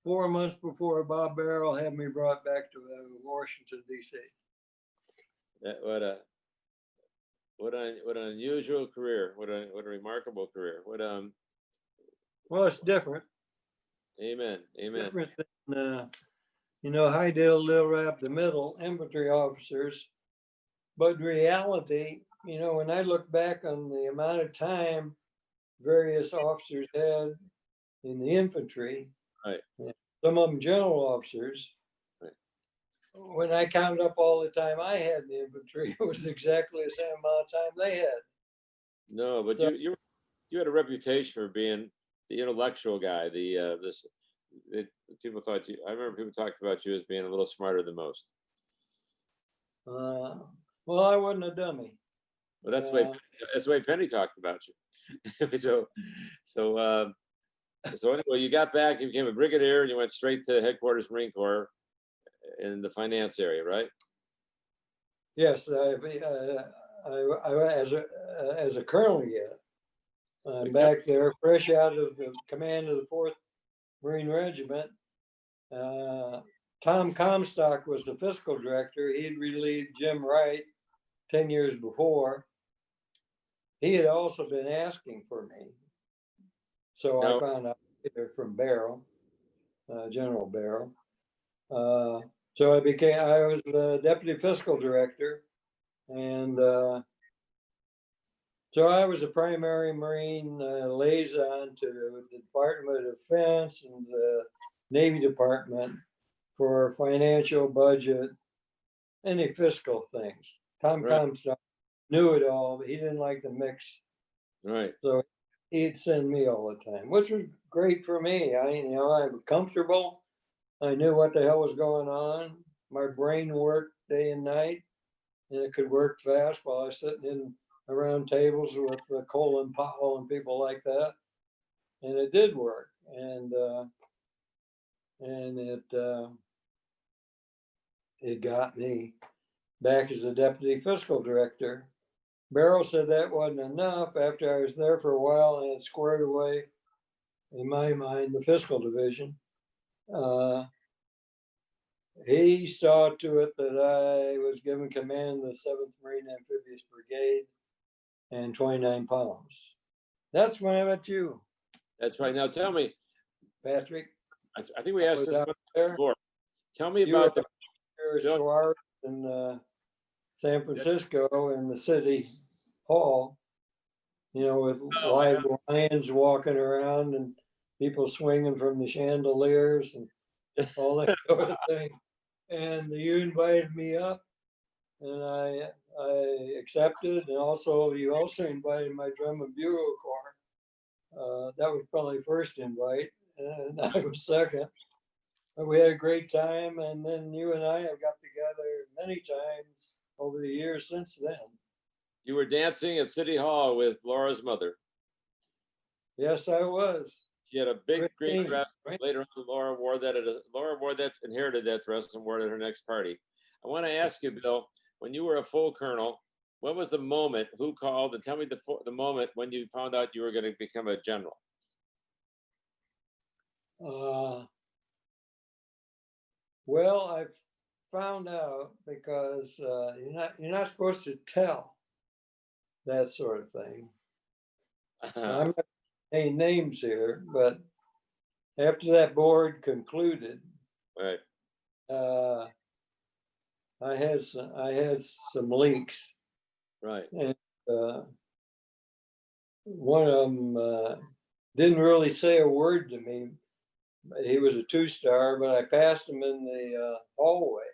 Speaker 3: 4 months before Bob Barrow had me brought back to Washington D.C.
Speaker 2: What an unusual career. What a remarkable career.
Speaker 3: Well, it's different.
Speaker 2: Amen. Amen.
Speaker 3: Different than High Dale, Little Rap, the middle infantry officers. But reality, when I look back on the amount of time various officers had in the infantry,
Speaker 2: right,
Speaker 3: some of them general officers,
Speaker 2: right.
Speaker 3: When I counted up all the time I had in the infantry, it was exactly the same amount of time they had.
Speaker 2: No, but so, you had a reputation for being the intellectual guy. People thought you. I remember people talked about you as being a little smarter than most.
Speaker 3: Well, I wasn't a dummy.
Speaker 2: Well, that's the way Penny talked about you. so anyway, you got back, you became a brigadier, and you went straight to headquarters Marine Corps in the finance area, right?
Speaker 3: Yes, I as a colonel yet. I'm back there, fresh out of the command of the 4th Marine Regiment. Tom Comstock was the fiscal director. He'd relieved Jim Wright 10 years before. He had also been asking for me. So I found out from Barrow, General Barrow. So I was the deputy fiscal director. And so I was a primary Marine liaison to the Department of Defense and the Navy Department for financial, budget, any fiscal things. Tom Comstock knew it all, but he didn't like the mix.
Speaker 2: Right.
Speaker 3: So he'd send me all the time, which was great for me. I was comfortable. I knew what the hell was going on. My brain worked day and night, and it could work fast while I was sitting around tables with Cole and Powell and people like that. And it did work. And it got me back as a deputy fiscal director. Barrow said that wasn't enough. After I was there for a while and it squared away, in my mind, the fiscal division. He saw to it that I was given command of the 7th Marine Amphibious Brigade and 29 pounds. That's when I met you.
Speaker 2: That's right. Now tell me,
Speaker 3: Patrick.
Speaker 2: I think we asked this before. Tell me about the
Speaker 3: Suarez in San Francisco in the city hall, with live lions walking around and people swinging from the chandeliers and all that sort of thing. And you invited me up, and I accepted. And you also invited my drum and bugle corps. That was probably first invite, and I was second. But we had a great time, and then you and I have got together many times over the years since then.
Speaker 2: You were dancing at City Hall with Laura's mother.
Speaker 3: Yes, I was.
Speaker 2: She had a big green
Speaker 3: Christine,
Speaker 2: dress.
Speaker 3: right?
Speaker 2: Later on, Laura inherited that dress and wore it at her next party. I want to ask you, Bill, when you were a full colonel, what was the moment? Who called? And tell me the moment when you found out you were going to become a general.
Speaker 3: Well, I found out because you're not supposed to tell that sort of thing. I'm not saying any names here, but after that board concluded,
Speaker 2: Right.
Speaker 3: I had some leaks,
Speaker 2: Right.
Speaker 3: and one of them didn't really say a word to me. He was a 2-star, but I passed him in the hallway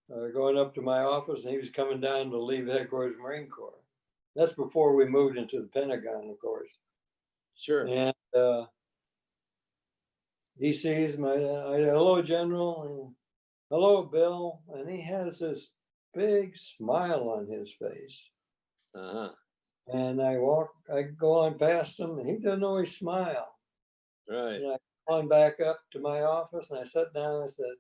Speaker 3: going up to my office, and he was coming down to leave headquarters Marine Corps. That's before we moved into the Pentagon, of course.
Speaker 2: Sure.
Speaker 3: And he sees my, hello, General, and hello, Bill. And he has this big smile on his face.
Speaker 2: Uh-huh.
Speaker 3: And I go on past him, and he doesn't always smile.
Speaker 2: Right.
Speaker 3: And I go on back up to my office, and I sat down and I said,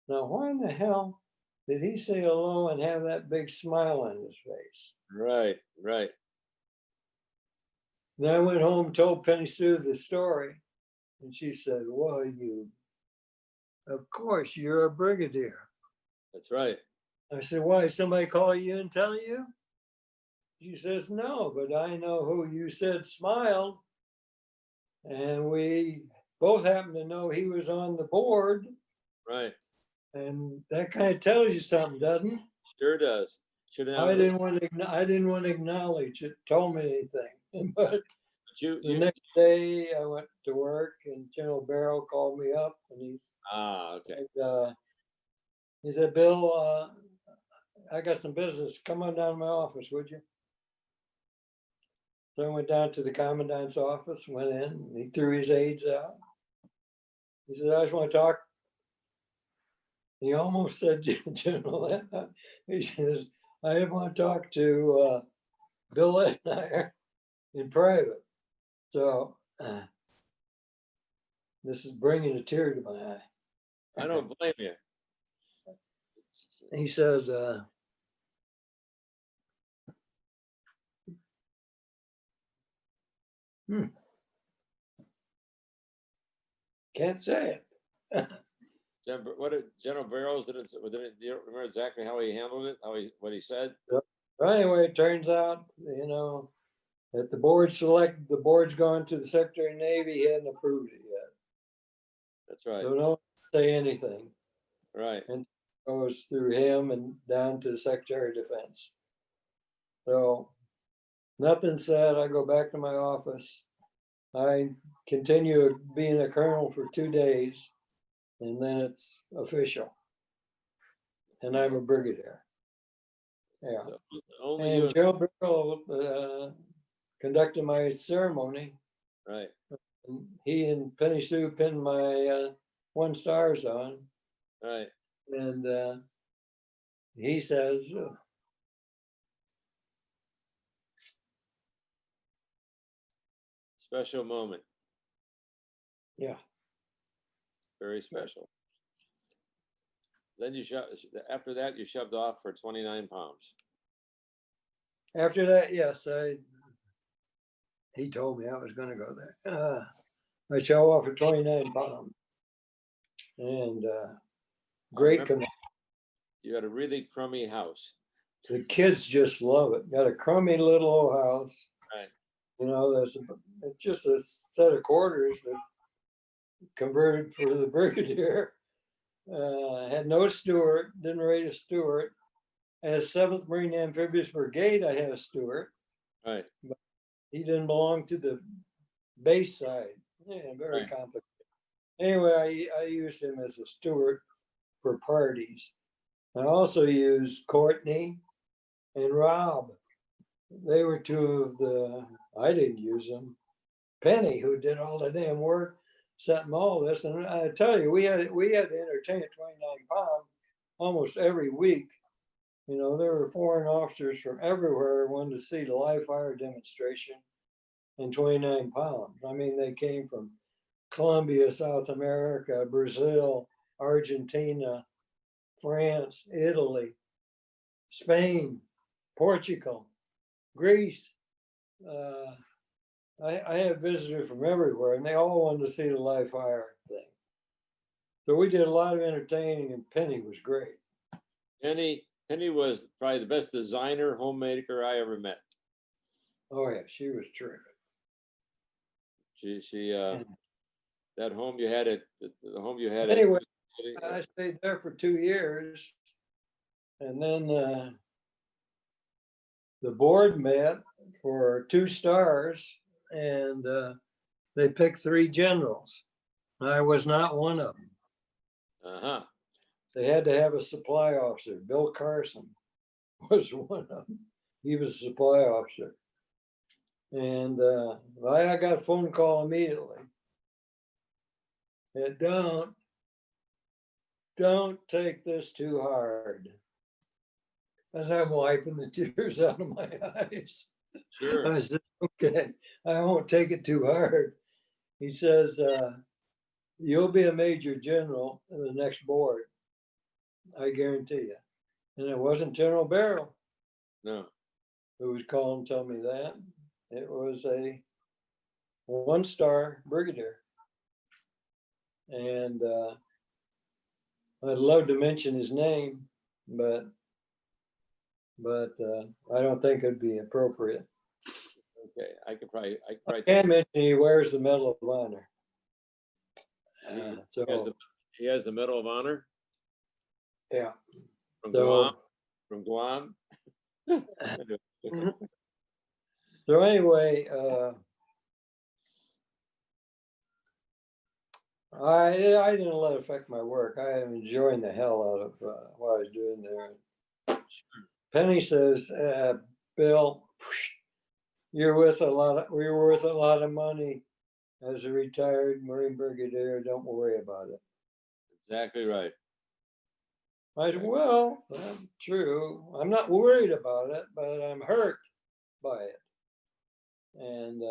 Speaker 3: now, why in the hell did he say hello and have that big smile on his face?
Speaker 2: Right. Right.
Speaker 3: Then I went home and told Penny Sue the story. And she said, well, of course, you're a brigadier.
Speaker 2: That's right.
Speaker 3: I said, why, somebody call you and tell you? She says, no, but I know who you said smiled. And we both happen to know he was on the board.
Speaker 2: Right.
Speaker 3: And that kind of tells you something, doesn't it?
Speaker 2: Sure does. Should have.
Speaker 3: I didn't want to acknowledge it, told me anything. But the next day I went to work, and General Barrow called me up, and
Speaker 2: okay.
Speaker 3: He said, Bill, I got some business. Come on down to my office, would you? So I went down to the commandant's office, went in, and he threw his aides out. He said, I just want to talk. He almost said, General, he says, I want to talk to Bill Etnyre in private. So this is bringing a tear to my eye.
Speaker 2: I don't blame you.
Speaker 3: He says, can't say it.
Speaker 2: What did General Barrows did it? Do you remember exactly how he handled it? What he said?
Speaker 3: Well, anyway, it turns out, that the board's gone to the Secretary of Navy. He hadn't approved it yet.
Speaker 2: That's right.
Speaker 3: So don't say anything.
Speaker 2: Right.
Speaker 3: And it goes through him and down to the Secretary of Defense. So nothing said. I go back to my office. I continue being a colonel for 2 days, and then it's official. And I'm a brigadier. Yeah.
Speaker 2: So only
Speaker 3: and
Speaker 2: you.
Speaker 3: Joe Barrow conducted my ceremony.
Speaker 2: Right.
Speaker 3: And he and Penny Sue pinned my 1 stars on.
Speaker 2: Right.
Speaker 3: And he says,
Speaker 2: special moment.
Speaker 3: yeah.
Speaker 2: Very special. Then after that, you shoved off for 29 pounds.
Speaker 3: After that, yes, he told me I was going to go there. I shoved off for 29 pounds. And great command.
Speaker 2: You had a really crummy house.
Speaker 3: The kids just love it. Got a crummy little old house.
Speaker 2: Right.
Speaker 3: It's just a set of quarters that converted for the brigadier. Had no steward, didn't rate a steward. As 7th Marine Amphibious Brigade, I had a steward.
Speaker 2: Right.
Speaker 3: But he didn't belong to the base side. Yeah, very complicated. Anyway, I used him as a steward for parties. I also used Courtney and Rob. They were 2 of I didn't use them. Penny, who did all the damn work, setting all this. And I tell you, we had to entertain at 29 pounds almost every week. There were foreign officers from everywhere wanted to see the live fire demonstration. and 29 pounds. I mean, they came from Colombia, South America, Brazil, Argentina, France, Italy, Spain, Portugal, Greece. I had visitors from everywhere, and they all wanted to see the live fire thing. So we did a lot of entertaining, and Penny was great.
Speaker 2: Penny was probably the best designer, homemaker I ever met.
Speaker 3: Oh yeah, she was terrific.
Speaker 2: She that home you had at the home you had
Speaker 3: Anyway,
Speaker 2: at,
Speaker 3: I stayed there for 2 years, and then the board met for 2 stars, and they picked 3 generals. I was not one of them.
Speaker 2: uh-huh.
Speaker 3: They had to have a supply officer. Bill Carson was one of them. He was a supply officer. And I got a phone call immediately. And don't take this too hard. As I'm wiping the tears out of my eyes.
Speaker 2: Sure.
Speaker 3: I said, okay, I won't take it too hard. He says, you'll be a major general in the next board. I guarantee you. And it wasn't General Barrow
Speaker 2: No.
Speaker 3: who was calling to tell me that. It was a 1-star brigadier. And I'd love to mention his name, but I don't think it'd be appropriate.
Speaker 2: Okay, I
Speaker 3: Can't mention he wears the Medal of Honor.
Speaker 2: He has the Medal of Honor
Speaker 3: Yeah.
Speaker 2: from
Speaker 3: So-
Speaker 2: Guam. From Guam.
Speaker 3: So anyway, I didn't let it affect my work. I am enjoying the hell out of what I was doing there. Penny says, Bill, we were worth a lot of money as a retired Marine Brigadier. Don't worry about it.
Speaker 2: Exactly right.
Speaker 3: I said, well, that's true. I'm not worried about it, but I'm hurt by it. And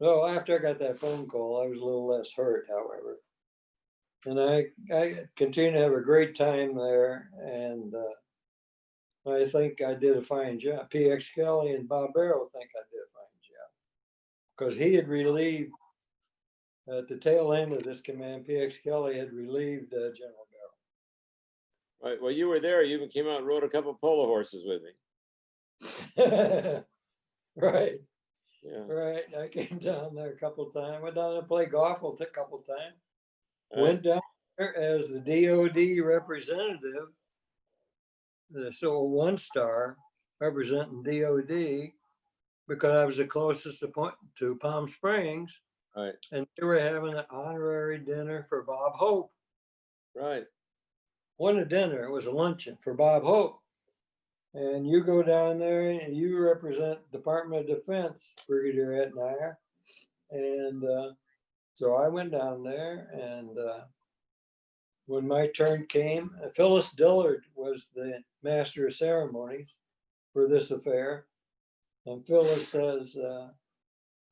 Speaker 3: so after I got that phone call, I was a little less hurt, however. And I continued to have a great time there. And I think I did a fine job. P.X. Kelly and Bob Barrow think I did a fine job. Because he had relieved, at the tail end of this command, P.X. Kelly had relieved General Barrow.
Speaker 2: Right. Well, you were there. You even came out and rode a couple polo horses with me.
Speaker 3: Right.
Speaker 2: Yeah.
Speaker 3: Right. I came down there a couple of times. Went down there to play golf a couple of times.
Speaker 2: All right.
Speaker 3: Went down there as the DOD representative, so 1-star representing DOD, because I was the closest to Palm Springs.
Speaker 2: Right.
Speaker 3: And they were having an honorary dinner for Bob Hope.
Speaker 2: Right.
Speaker 3: Wasn't a dinner, it was a luncheon for Bob Hope. And you go down there and you represent Department of Defense, Brigadier Etnyre. And so I went down there, and when my turn came, Phyllis Dillard was the master of ceremonies for this affair. And Phyllis says,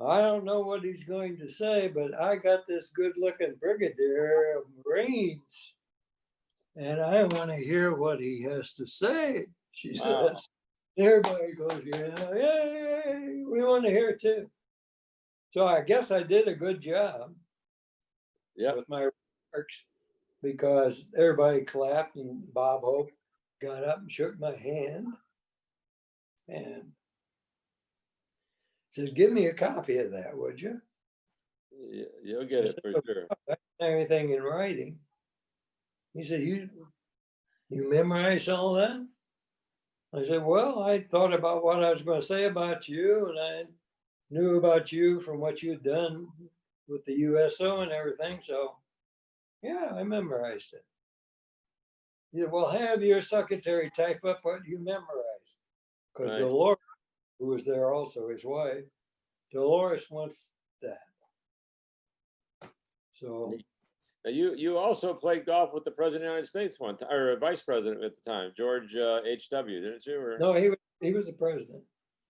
Speaker 3: I don't know what he's going to say, but I got this good looking brigadier of Marines, and I want to hear what he has to say, she
Speaker 2: Wow.
Speaker 3: says. Everybody goes, yeah, yay, we want to hear it too. So I guess I did a good job with my remarks, because everybody clapped and Bob Hope got up and shook my hand and said, give me a copy of that, would you?
Speaker 2: You'll get it for sure.
Speaker 3: Everything in writing. He said, you memorized all that? I said, well, I thought about what I was going to say about you, and I knew about you from what you'd done with the USO and everything. So, yeah, I memorized it. He said, well, have your secretary type up what you memorized. Because
Speaker 2: Right.
Speaker 3: Dolores, who was there also, his wife, Dolores wants that. So,
Speaker 2: Now you also played golf with the President of the United States one time, or Vice President at the time, George H.W., didn't you? Or
Speaker 3: no, he was the president.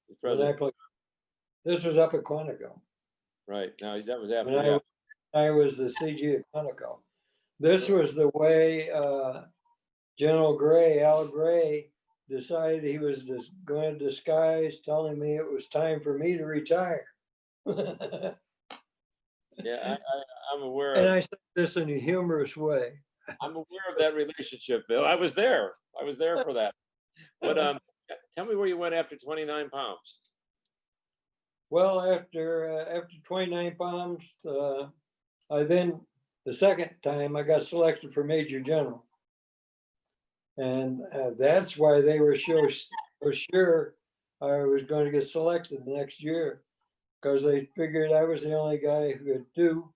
Speaker 2: the
Speaker 3: When I
Speaker 2: president?
Speaker 3: played. This was up at Quantico.
Speaker 2: Right. Now that was after
Speaker 3: When
Speaker 2: that.
Speaker 3: I was the CG at Quantico. This was the way General Gray, Al Gray, decided he was just going to disguise, telling me it was time for me to retire. And
Speaker 2: Yeah, I'm aware of.
Speaker 3: I said this in a humorous way.
Speaker 2: I'm aware of that relationship, Bill. I was there. I was there for that. But tell me where you went after 29 pounds.
Speaker 3: Well, after 29 pounds, I then the second time I got selected for Major General, and that's why they were so sure I was going to get selected the next year, because they figured I was the only guy who could do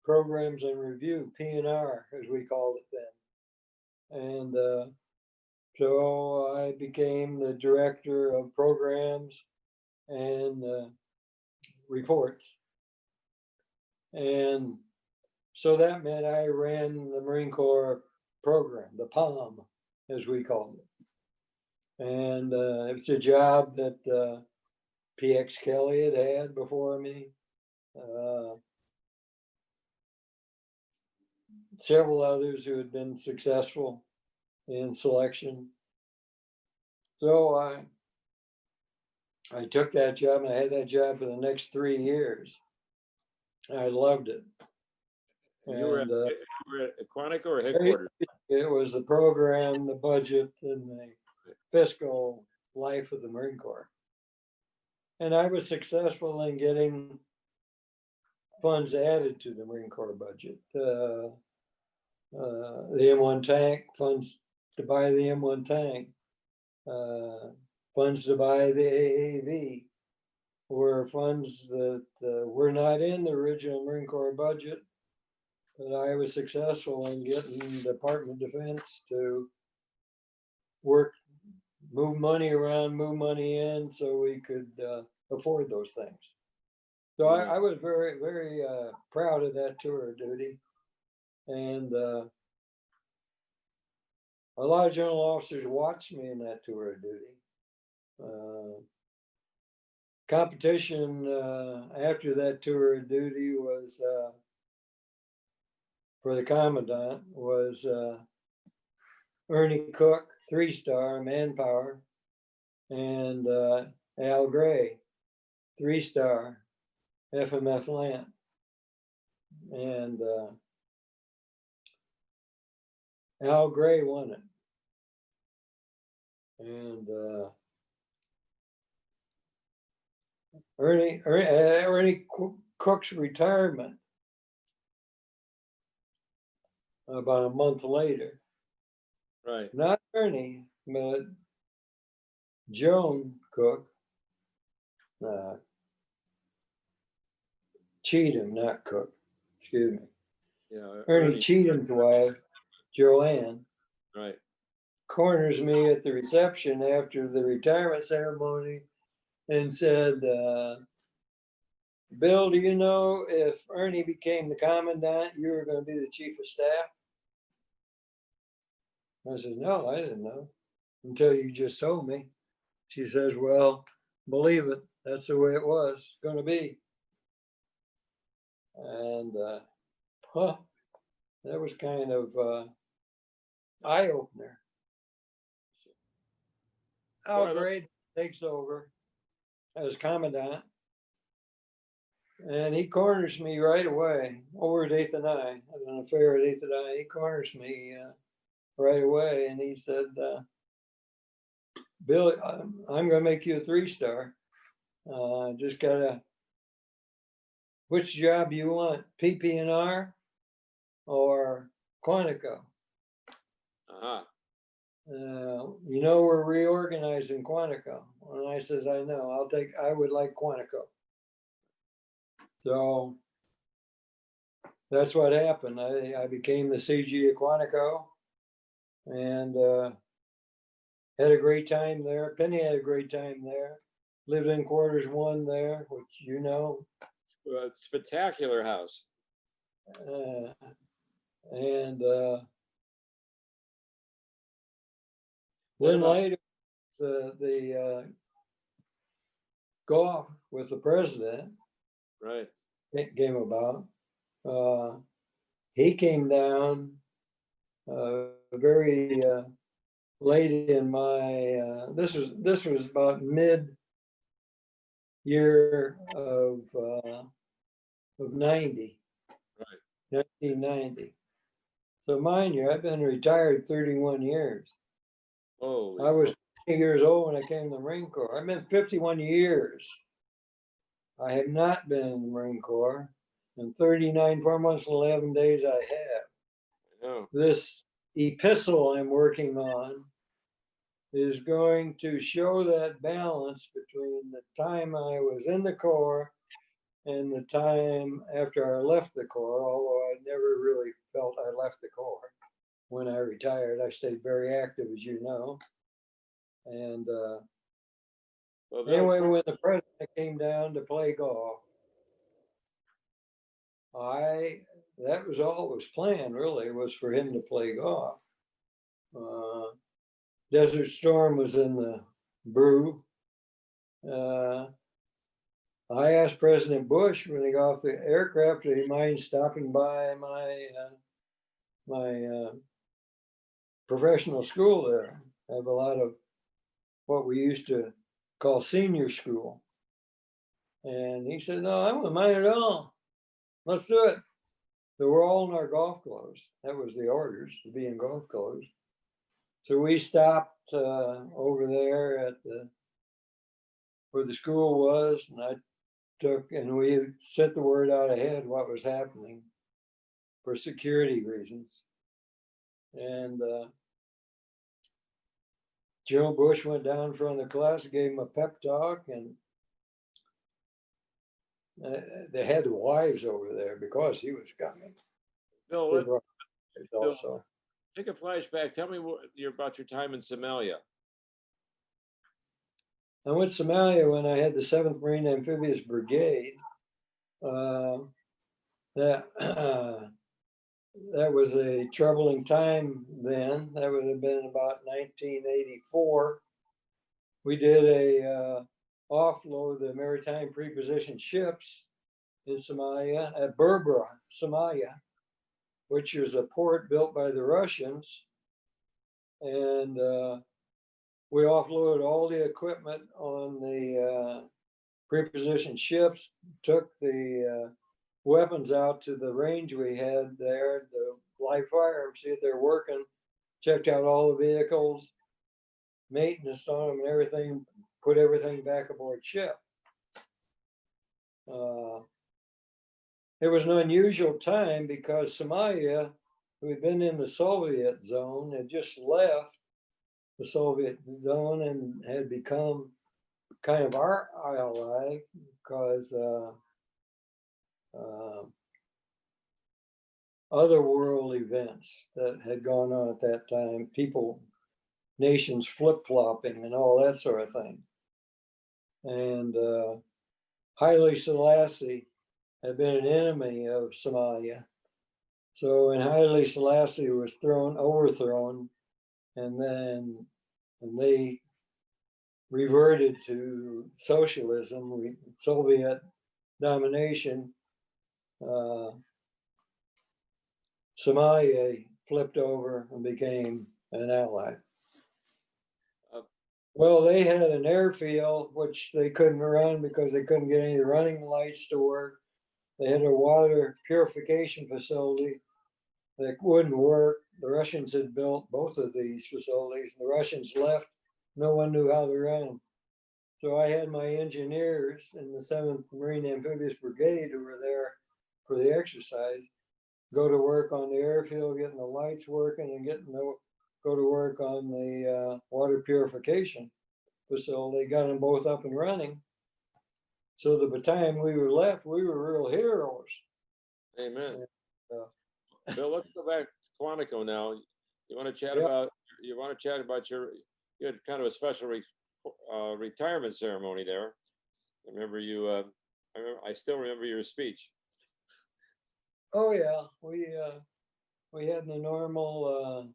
Speaker 3: programs and review, P&R as we called it then. And so I became the director of programs and reports. And so that meant I ran the Marine Corps program, the POM, as we called it. And it's a job that PX Kelly had before me. Several others who had been successful in selection. So I took that job, and I had that job for the next 3 years. I loved it.
Speaker 2: You were at Quantico or headquarters?
Speaker 3: It was the program, the budget, and the fiscal life of the Marine Corps. And I was successful in getting funds added to the Marine Corps budget. The M1 tank, funds to buy the M1 tank, funds to buy the AAV, were funds that were not in the original Marine Corps budget, but I was successful in getting the Department of Defense to move money around, move money in, so we could afford those things. So I was very, very proud of that tour of duty. And a lot of general officers watched me in that tour of duty. Competition after that tour of duty was for the commandant was Ernie Cook, 3-star manpower, and Al Gray, 3-star FMF Lant. And Al Gray won it. And Ernie Cook's retirement about a month later.
Speaker 2: Right.
Speaker 3: Not Ernie, but Joan Cook. Cheatham, not Cook. Excuse me.
Speaker 2: Yeah.
Speaker 3: Ernie Cheatham's wife, Joanne,
Speaker 2: Right.
Speaker 3: corners me at the reception after the retirement ceremony and said, Bill, do you know if Ernie became the commandant, you were going to be the chief of staff? I said, no, I didn't know until you just told me. She says, well, believe it. That's the way it was going to be. And that was kind of eye-opener. Al Gray takes over as commandant, and he corners me right away over at 8th and I, at an affair at 8th and I. He corners me right away, and he said, Bill, I'm going to make you a 3-star. Just gotta, which job you want, PP&R or Quantico?
Speaker 2: Uh-huh.
Speaker 3: You know, we're reorganizing Quantico. And I says, I know, I would like Quantico. So that's what happened. I became the CG at Quantico and had a great time there. Penny had a great time there. Lived in quarters 1 there, which you know.
Speaker 2: Spectacular house.
Speaker 3: And then later, the golf with the president
Speaker 2: Right.
Speaker 3: came about. He came down very late in my. This was about mid year of 90,
Speaker 2: Right.
Speaker 3: 1990. So mind you, I've been retired 31 years.
Speaker 2: Oh,
Speaker 3: I was 20 years old when I came to the Marine Corps. I've been 51 years. I have not been in the Marine Corps. And 39, 4 months and 11 days I have.
Speaker 2: no.
Speaker 3: This epistle I'm working on is going to show that balance between the time I was in the Corps and the time after I left the Corps, although I never really felt I left the Corps. When I retired, I stayed very active, as you know. And
Speaker 2: Well, Bill,
Speaker 3: anyway, when the president came down to play golf, that was all was planned, really, was for him to play golf. Desert Storm was in the brew. I asked President Bush when he got off the aircraft, did he mind stopping by my professional school there? I have a lot of what we used to call senior school. And he said, no, I wouldn't mind at all. Let's do it. So we're all in our golf clothes. That was the orders, to be in golf clothes. So we stopped over there at where the school was, and we sent the word out ahead what was happening for security reasons. And General Bush went down in front of the class, gave him a pep talk, and they had the wives over there because he was coming.
Speaker 2: Bill,
Speaker 3: Also,
Speaker 2: take a flashback. Tell me about your time in Somalia.
Speaker 3: I went to Somalia when I had the 7th Marine Amphibious Brigade. That was a troubling time then. That would have been about 1984. We did a offload the maritime prepositioned ships in Somalia at Berbera, Somalia, which is a port built by the Russians. And we offloaded all the equipment on the prepositioned ships, took the weapons out to the range we had there, the live fire, see if they're working, checked out all the vehicles, maintenance on them and everything, put everything back aboard ship. It was an unusual time because Somalia, we'd been in the Soviet zone, had just left the Soviet zone and had become kind of our ally because other world events that had gone on at that time, nations flip-flopping and all that sort of thing. And Haile Selassie had been an enemy of Somalia. So when Haile Selassie was overthrown, and they reverted to socialism, Soviet domination, Somalia flipped over and became an ally. Well, they had an airfield which they couldn't run because they couldn't get any of the running lights to work. They had a water purification facility that wouldn't work. The Russians had built both of these facilities. The Russians left. No one knew how to run them. So I had my engineers in the 7th Marine Amphibious Brigade who were there for the exercise go to work on the airfield, getting the lights working and go to work on the water purification facility, got them both up and running. So by the time we were left, we were real heroes.
Speaker 2: Amen. Bill, let's go back to Quantico now. You want to chat about you had kind of a special retirement ceremony there. I remember you. I still remember your speech.
Speaker 3: Oh yeah, we had the normal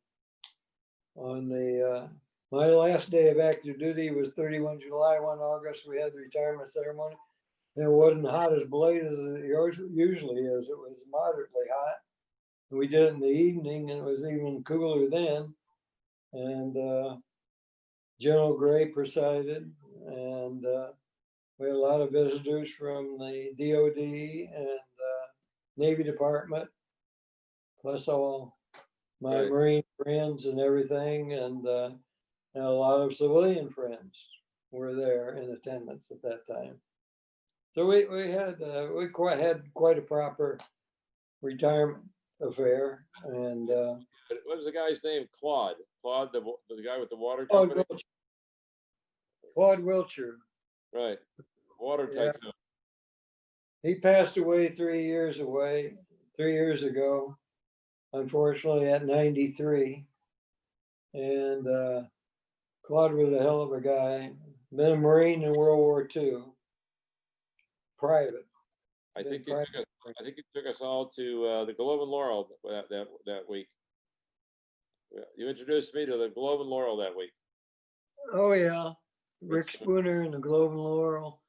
Speaker 3: on the My last day of active duty was 31 July, 1 August. We had the retirement ceremony. It wasn't hot as blazes as it usually is. It was moderately hot. We did it in the evening, and it was even cooler then. And General Gray presided, and we had a lot of visitors from the DOD and Navy Department, plus all my
Speaker 2: Right.
Speaker 3: Marine friends and everything, and a lot of civilian friends were there in attendance at that time. So we had quite a proper retirement affair, and
Speaker 2: What was the guy's name? Claude. Claude, the guy with the water
Speaker 3: Claude
Speaker 2: company.
Speaker 3: Wiltshire. Claude Wiltshire.
Speaker 2: Right. Water
Speaker 3: Yeah.
Speaker 2: tycoon.
Speaker 3: He passed away 3 years ago, unfortunately at 93. And Claude was a hell of a guy. Been a Marine in World War II, private.
Speaker 2: I
Speaker 3: Been
Speaker 2: think he
Speaker 3: private.
Speaker 2: took us all to the Globe and Laurel that week. You introduced me to the Globe and Laurel that week.
Speaker 3: Oh yeah, Rick Spooner and the Globe and Laurel,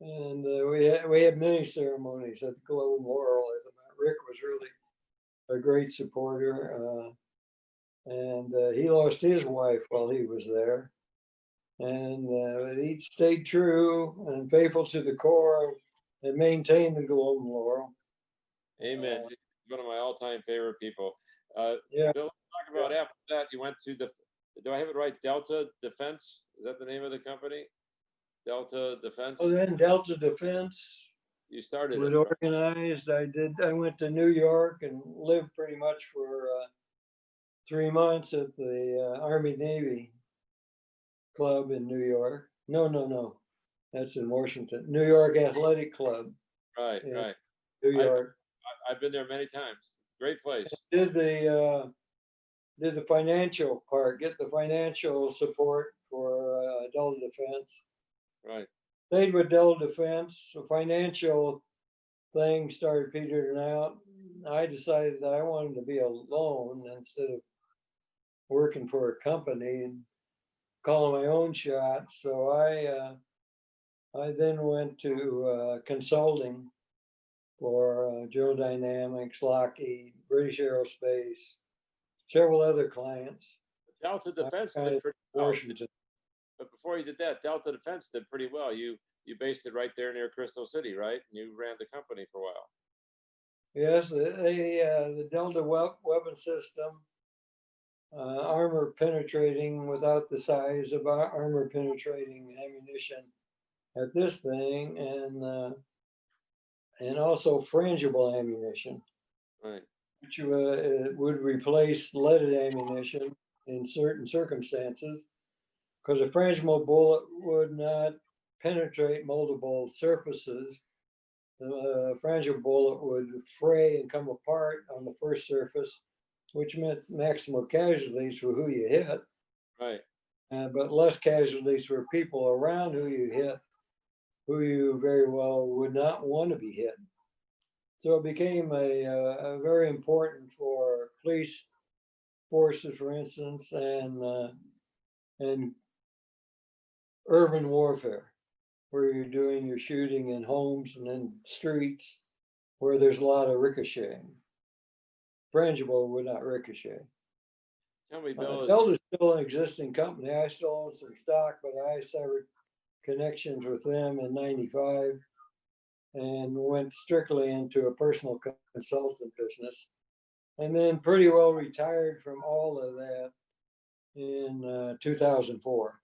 Speaker 3: and we had many ceremonies at the Globe and Laurel. As a matter, Rick was really a great supporter, and he lost his wife while he was there, and he stayed true and faithful to the core and maintained the Globe and Laurel.
Speaker 2: Amen. One of my all-time favorite people.
Speaker 3: Yeah.
Speaker 2: Bill, talk about after that. You went to do I have it right? Delta Defense? Is that the name of the company? Delta Defense?
Speaker 3: Oh, then Delta Defense
Speaker 2: You started
Speaker 3: was
Speaker 2: it. Right?
Speaker 3: organized. I went to New York and lived pretty much for 3 months at the Army Navy Club in New York. No. That's in Washington. New York Athletic Club.
Speaker 2: Right.
Speaker 3: in
Speaker 2: Right.
Speaker 3: New York.
Speaker 2: I've been there many times. Great place.
Speaker 3: Did the financial part, get the financial support for Delta Defense.
Speaker 2: Right.
Speaker 3: Stayed with Delta Defense. The financial thing started petering out. I decided that I wanted to be alone instead of working for a company and calling my own shots. So I then went to consulting for General Dynamics, Lockheed, British Aerospace, several other clients.
Speaker 2: Delta Defense did pretty well.
Speaker 3: Washington.
Speaker 2: But before you did that, Delta Defense did pretty well. You based it right there near Crystal City, right? And you ran the company for a while.
Speaker 3: Yes, the Delta weapon system, armor penetrating without the size of armor penetrating ammunition at this thing, and also frangible ammunition,
Speaker 2: Right.
Speaker 3: which would replace leaded ammunition in certain circumstances, because a frangible bullet would not penetrate multiple surfaces. The frangible bullet would fray and come apart on the first surface, which meant maximum casualties for who you hit.
Speaker 2: Right.
Speaker 3: But less casualties for people around who you hit, who you very well would not want to be hit. So it became a very important for police forces, for instance, and urban warfare, where you're doing your shooting in homes and in streets where there's a lot of ricocheting. Frangible would not ricochet.
Speaker 2: Tell me, Bill.
Speaker 3: Delta's still an existing company. I still own some stock, but I severed connections with them in '95 and went strictly into a personal consultant business. And then pretty well retired from all of that in 2004.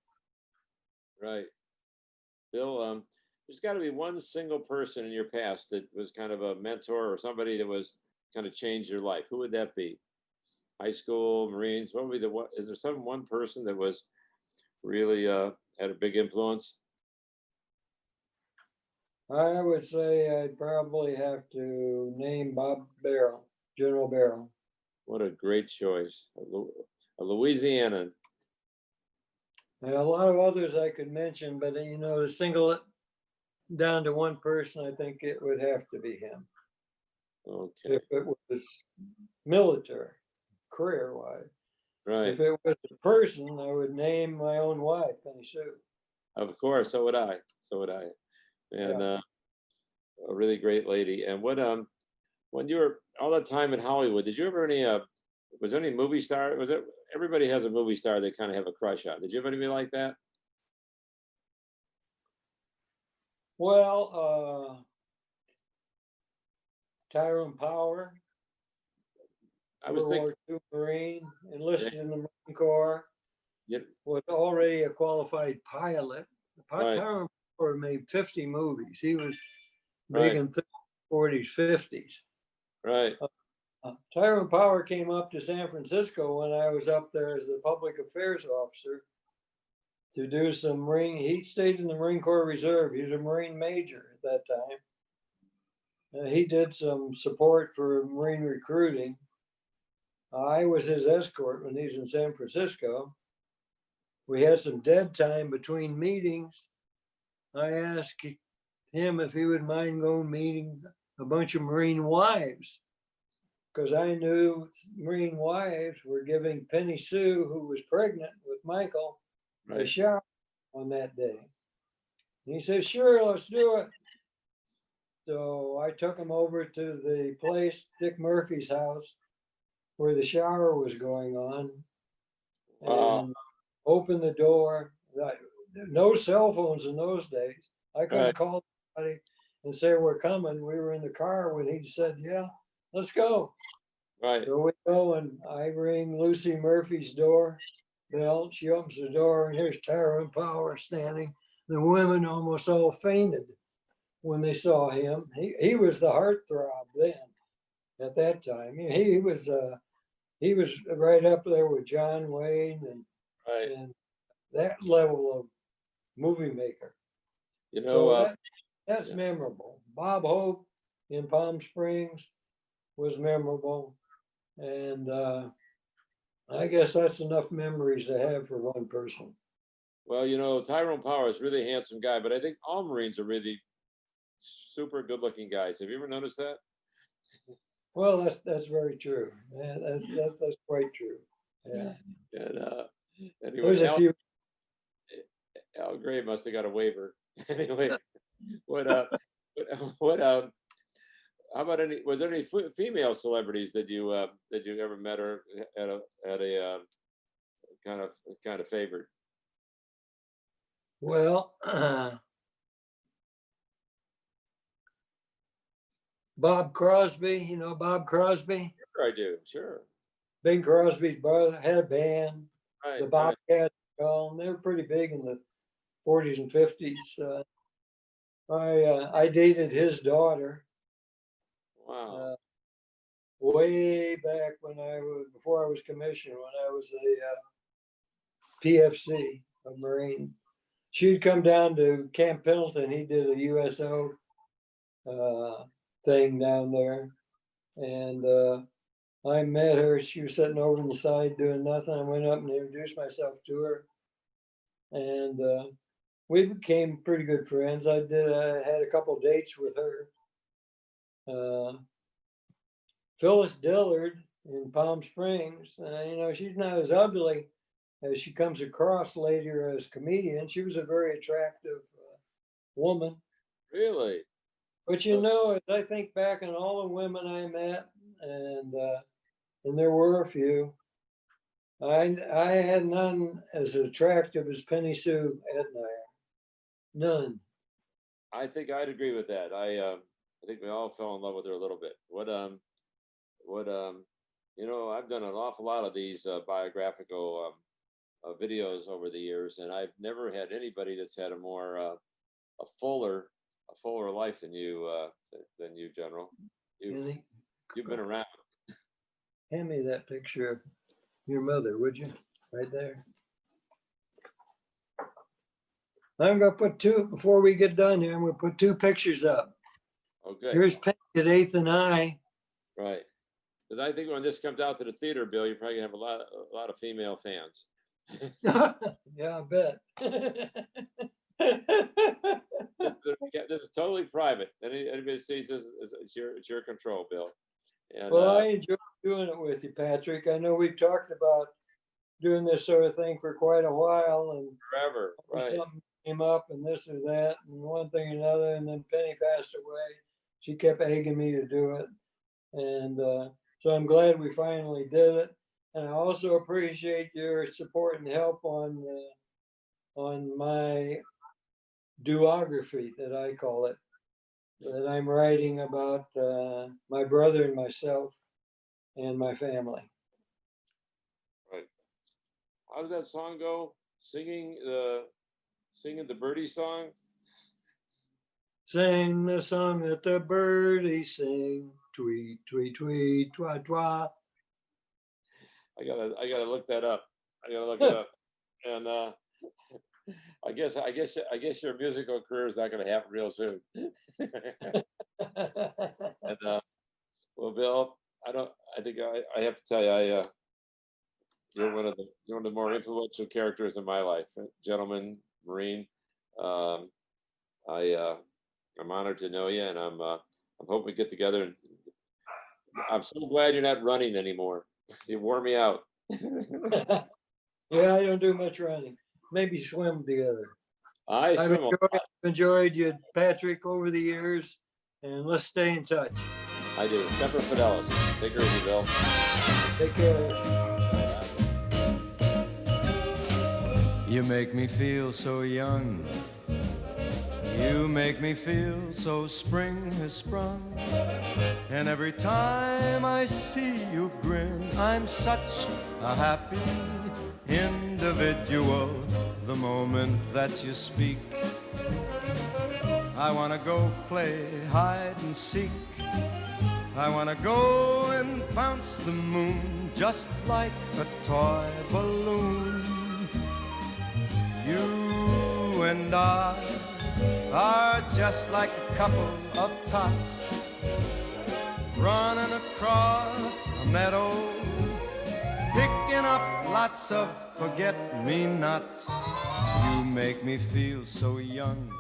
Speaker 2: Right. Bill, there's got to be one single person in your past that was kind of a mentor or somebody that was kind of changed your life. Who would that be? High school, Marines? What would be is there one person that was really had a big influence?
Speaker 3: I would say I'd probably have to name Bob Barrow, General Barrow.
Speaker 2: What a great choice. A Louisianan.
Speaker 3: And a lot of others I could mention, but to single it down to one person, I think it would have to be him.
Speaker 2: Okay.
Speaker 3: If it was military, career-wise.
Speaker 2: Right.
Speaker 3: If it was a person, I would name my own wife, Penny Sue.
Speaker 2: Of course. So would I. So would I. And
Speaker 3: Yeah.
Speaker 2: a really great lady. And what when you were all that time in Hollywood, did you ever any was there any movie star? Was it everybody has a movie star they kind of have a crush on? Did you have anybody like that?
Speaker 3: Well, Tyrone Power,
Speaker 2: I was
Speaker 3: World
Speaker 2: thinking,
Speaker 3: War II Marine,
Speaker 2: yeah,
Speaker 3: enlisted in the Marine Corps,
Speaker 2: yeah,
Speaker 3: was already a qualified pilot.
Speaker 2: right,
Speaker 3: Tyrone Power made 50 movies. He was big
Speaker 2: right,
Speaker 3: in the 40s, 50s.
Speaker 2: right,
Speaker 3: Tyrone Power came up to San Francisco when I was up there as the public affairs officer to do some Marine. He stayed in the Marine Corps Reserve. He was a Marine major at that time. He did some support for Marine recruiting. I was his escort when he was in San Francisco. We had some dead time between meetings. I asked him if he would mind going meeting a bunch of Marine wives, because I knew Marine wives were giving Penny Sue, who was pregnant with Michael, a
Speaker 2: right.
Speaker 3: shower on that day. And he said, sure, let's do it. So I took him over to the place, Dick Murphy's house, where the shower was going on,
Speaker 2: Wow.
Speaker 3: and opened the door. No cell phones in those days. I couldn't
Speaker 2: Right,
Speaker 3: call somebody and say we're coming. We were in the car when he said, yeah, let's go.
Speaker 2: right,
Speaker 3: So we go and I ring Lucy Murphy's door bell. She opens the door and here's Tyrone Power standing. The women almost all fainted when they saw him. He was the heartthrob then at that time. He was right up there with John Wayne
Speaker 2: right.
Speaker 3: and that level of movie maker.
Speaker 2: You know,
Speaker 3: So that's
Speaker 2: yeah.
Speaker 3: memorable. Bob Hope in Palm Springs was memorable. And I guess that's enough memories to have for one person.
Speaker 2: Well, you know, Tyrone Power is a really handsome guy, but I think all Marines are really super good-looking guys. Have you ever noticed that?
Speaker 3: Well, that's very true. Yeah, that's quite true. Yeah.
Speaker 2: And anyway,
Speaker 3: There's a few.
Speaker 2: Al Gray must have got a waiver. Anyway, what what how about any? Was there any female celebrities that you ever met or had a kind of favored?
Speaker 3: Well, Bob Crosby, you know Bob Crosby?
Speaker 2: Sure, I do. Sure.
Speaker 3: Bing Crosby's brother had a band,
Speaker 2: Right.
Speaker 3: the
Speaker 2: Right.
Speaker 3: Bobcats. They were pretty big in the 40s and 50s. I dated his daughter
Speaker 2: Wow.
Speaker 3: way back when before I was commissioned, when I was a PFC, a Marine. She'd come down to Camp Pendleton. He did a USO thing down there, and I met her. She was sitting over on the side doing nothing. I went up and introduced myself to her, and we became pretty good friends. I had a couple dates with her. Phyllis Dillard in Palm Springs, she's not as ugly as she comes across later as comedian. She was a very attractive woman.
Speaker 2: Really?
Speaker 3: But as I think back on all the women I met, and there were a few, I had none as attractive as Penny Sue Etnyre. None.
Speaker 2: I think I'd agree with that. I think we all fell in love with her a little bit. I've done an awful lot of these biographical videos over the years, and I've never had anybody that's had a fuller life than you, General. You've been around.
Speaker 3: Hand me that picture of your mother, would you? Right there. I'm going to put two, before we get done here, I'm going to put two pictures up.
Speaker 2: Okay.
Speaker 3: Here's Penny at 8th and I.
Speaker 2: Right. Because I think when this comes out to the theater, Bill, you're probably gonna have a lot of female fans.
Speaker 3: Yeah, I bet.
Speaker 2: This is totally private. Anybody sees this, it's your control, Bill. And
Speaker 3: Well, I enjoy doing it with you, Patrick. I know we've talked about doing this sort of thing for quite a while, and
Speaker 2: Forever, right?
Speaker 3: something came up and this or that and one thing or another, and then Penny passed away. She kept egging me to do it, and so I'm glad we finally did it. And I also appreciate your support and help on my biography, that I call it, that I'm writing about my brother and myself and my family.
Speaker 2: Right. How does that song go? Singing the birdie song.
Speaker 3: Sing the song that the birdies sing, tweet, tweet, tweet, twa, twa.
Speaker 2: I gotta look that up. I gotta look it up. And I guess your musical career is not gonna happen real soon. And well, Bill, I think I have to tell you, you're one of the more influential characters in my life, gentleman, Marine. I'm honored to know you, and I'm hoping we get together. And I'm so glad you're not running anymore. You wore me out.
Speaker 3: Yeah, I don't do much running. Maybe swim together.
Speaker 2: I
Speaker 3: I've
Speaker 2: swim.
Speaker 3: enjoyed you, Patrick, over the years, and let's stay in touch.
Speaker 2: I do. Semper Fidelis. Take care of you, Bill.
Speaker 3: Take care.
Speaker 5: You make me feel so young. You make me feel so spring has sprung. And every time I see you grin, I'm such a happy individual. The moment that you speak, I wanna go play hide and seek. I wanna go and bounce the moon just like a toy balloon. You and I are just like a couple of tots running across a meadow, picking up lots of forget-me-nots. You make me feel so young.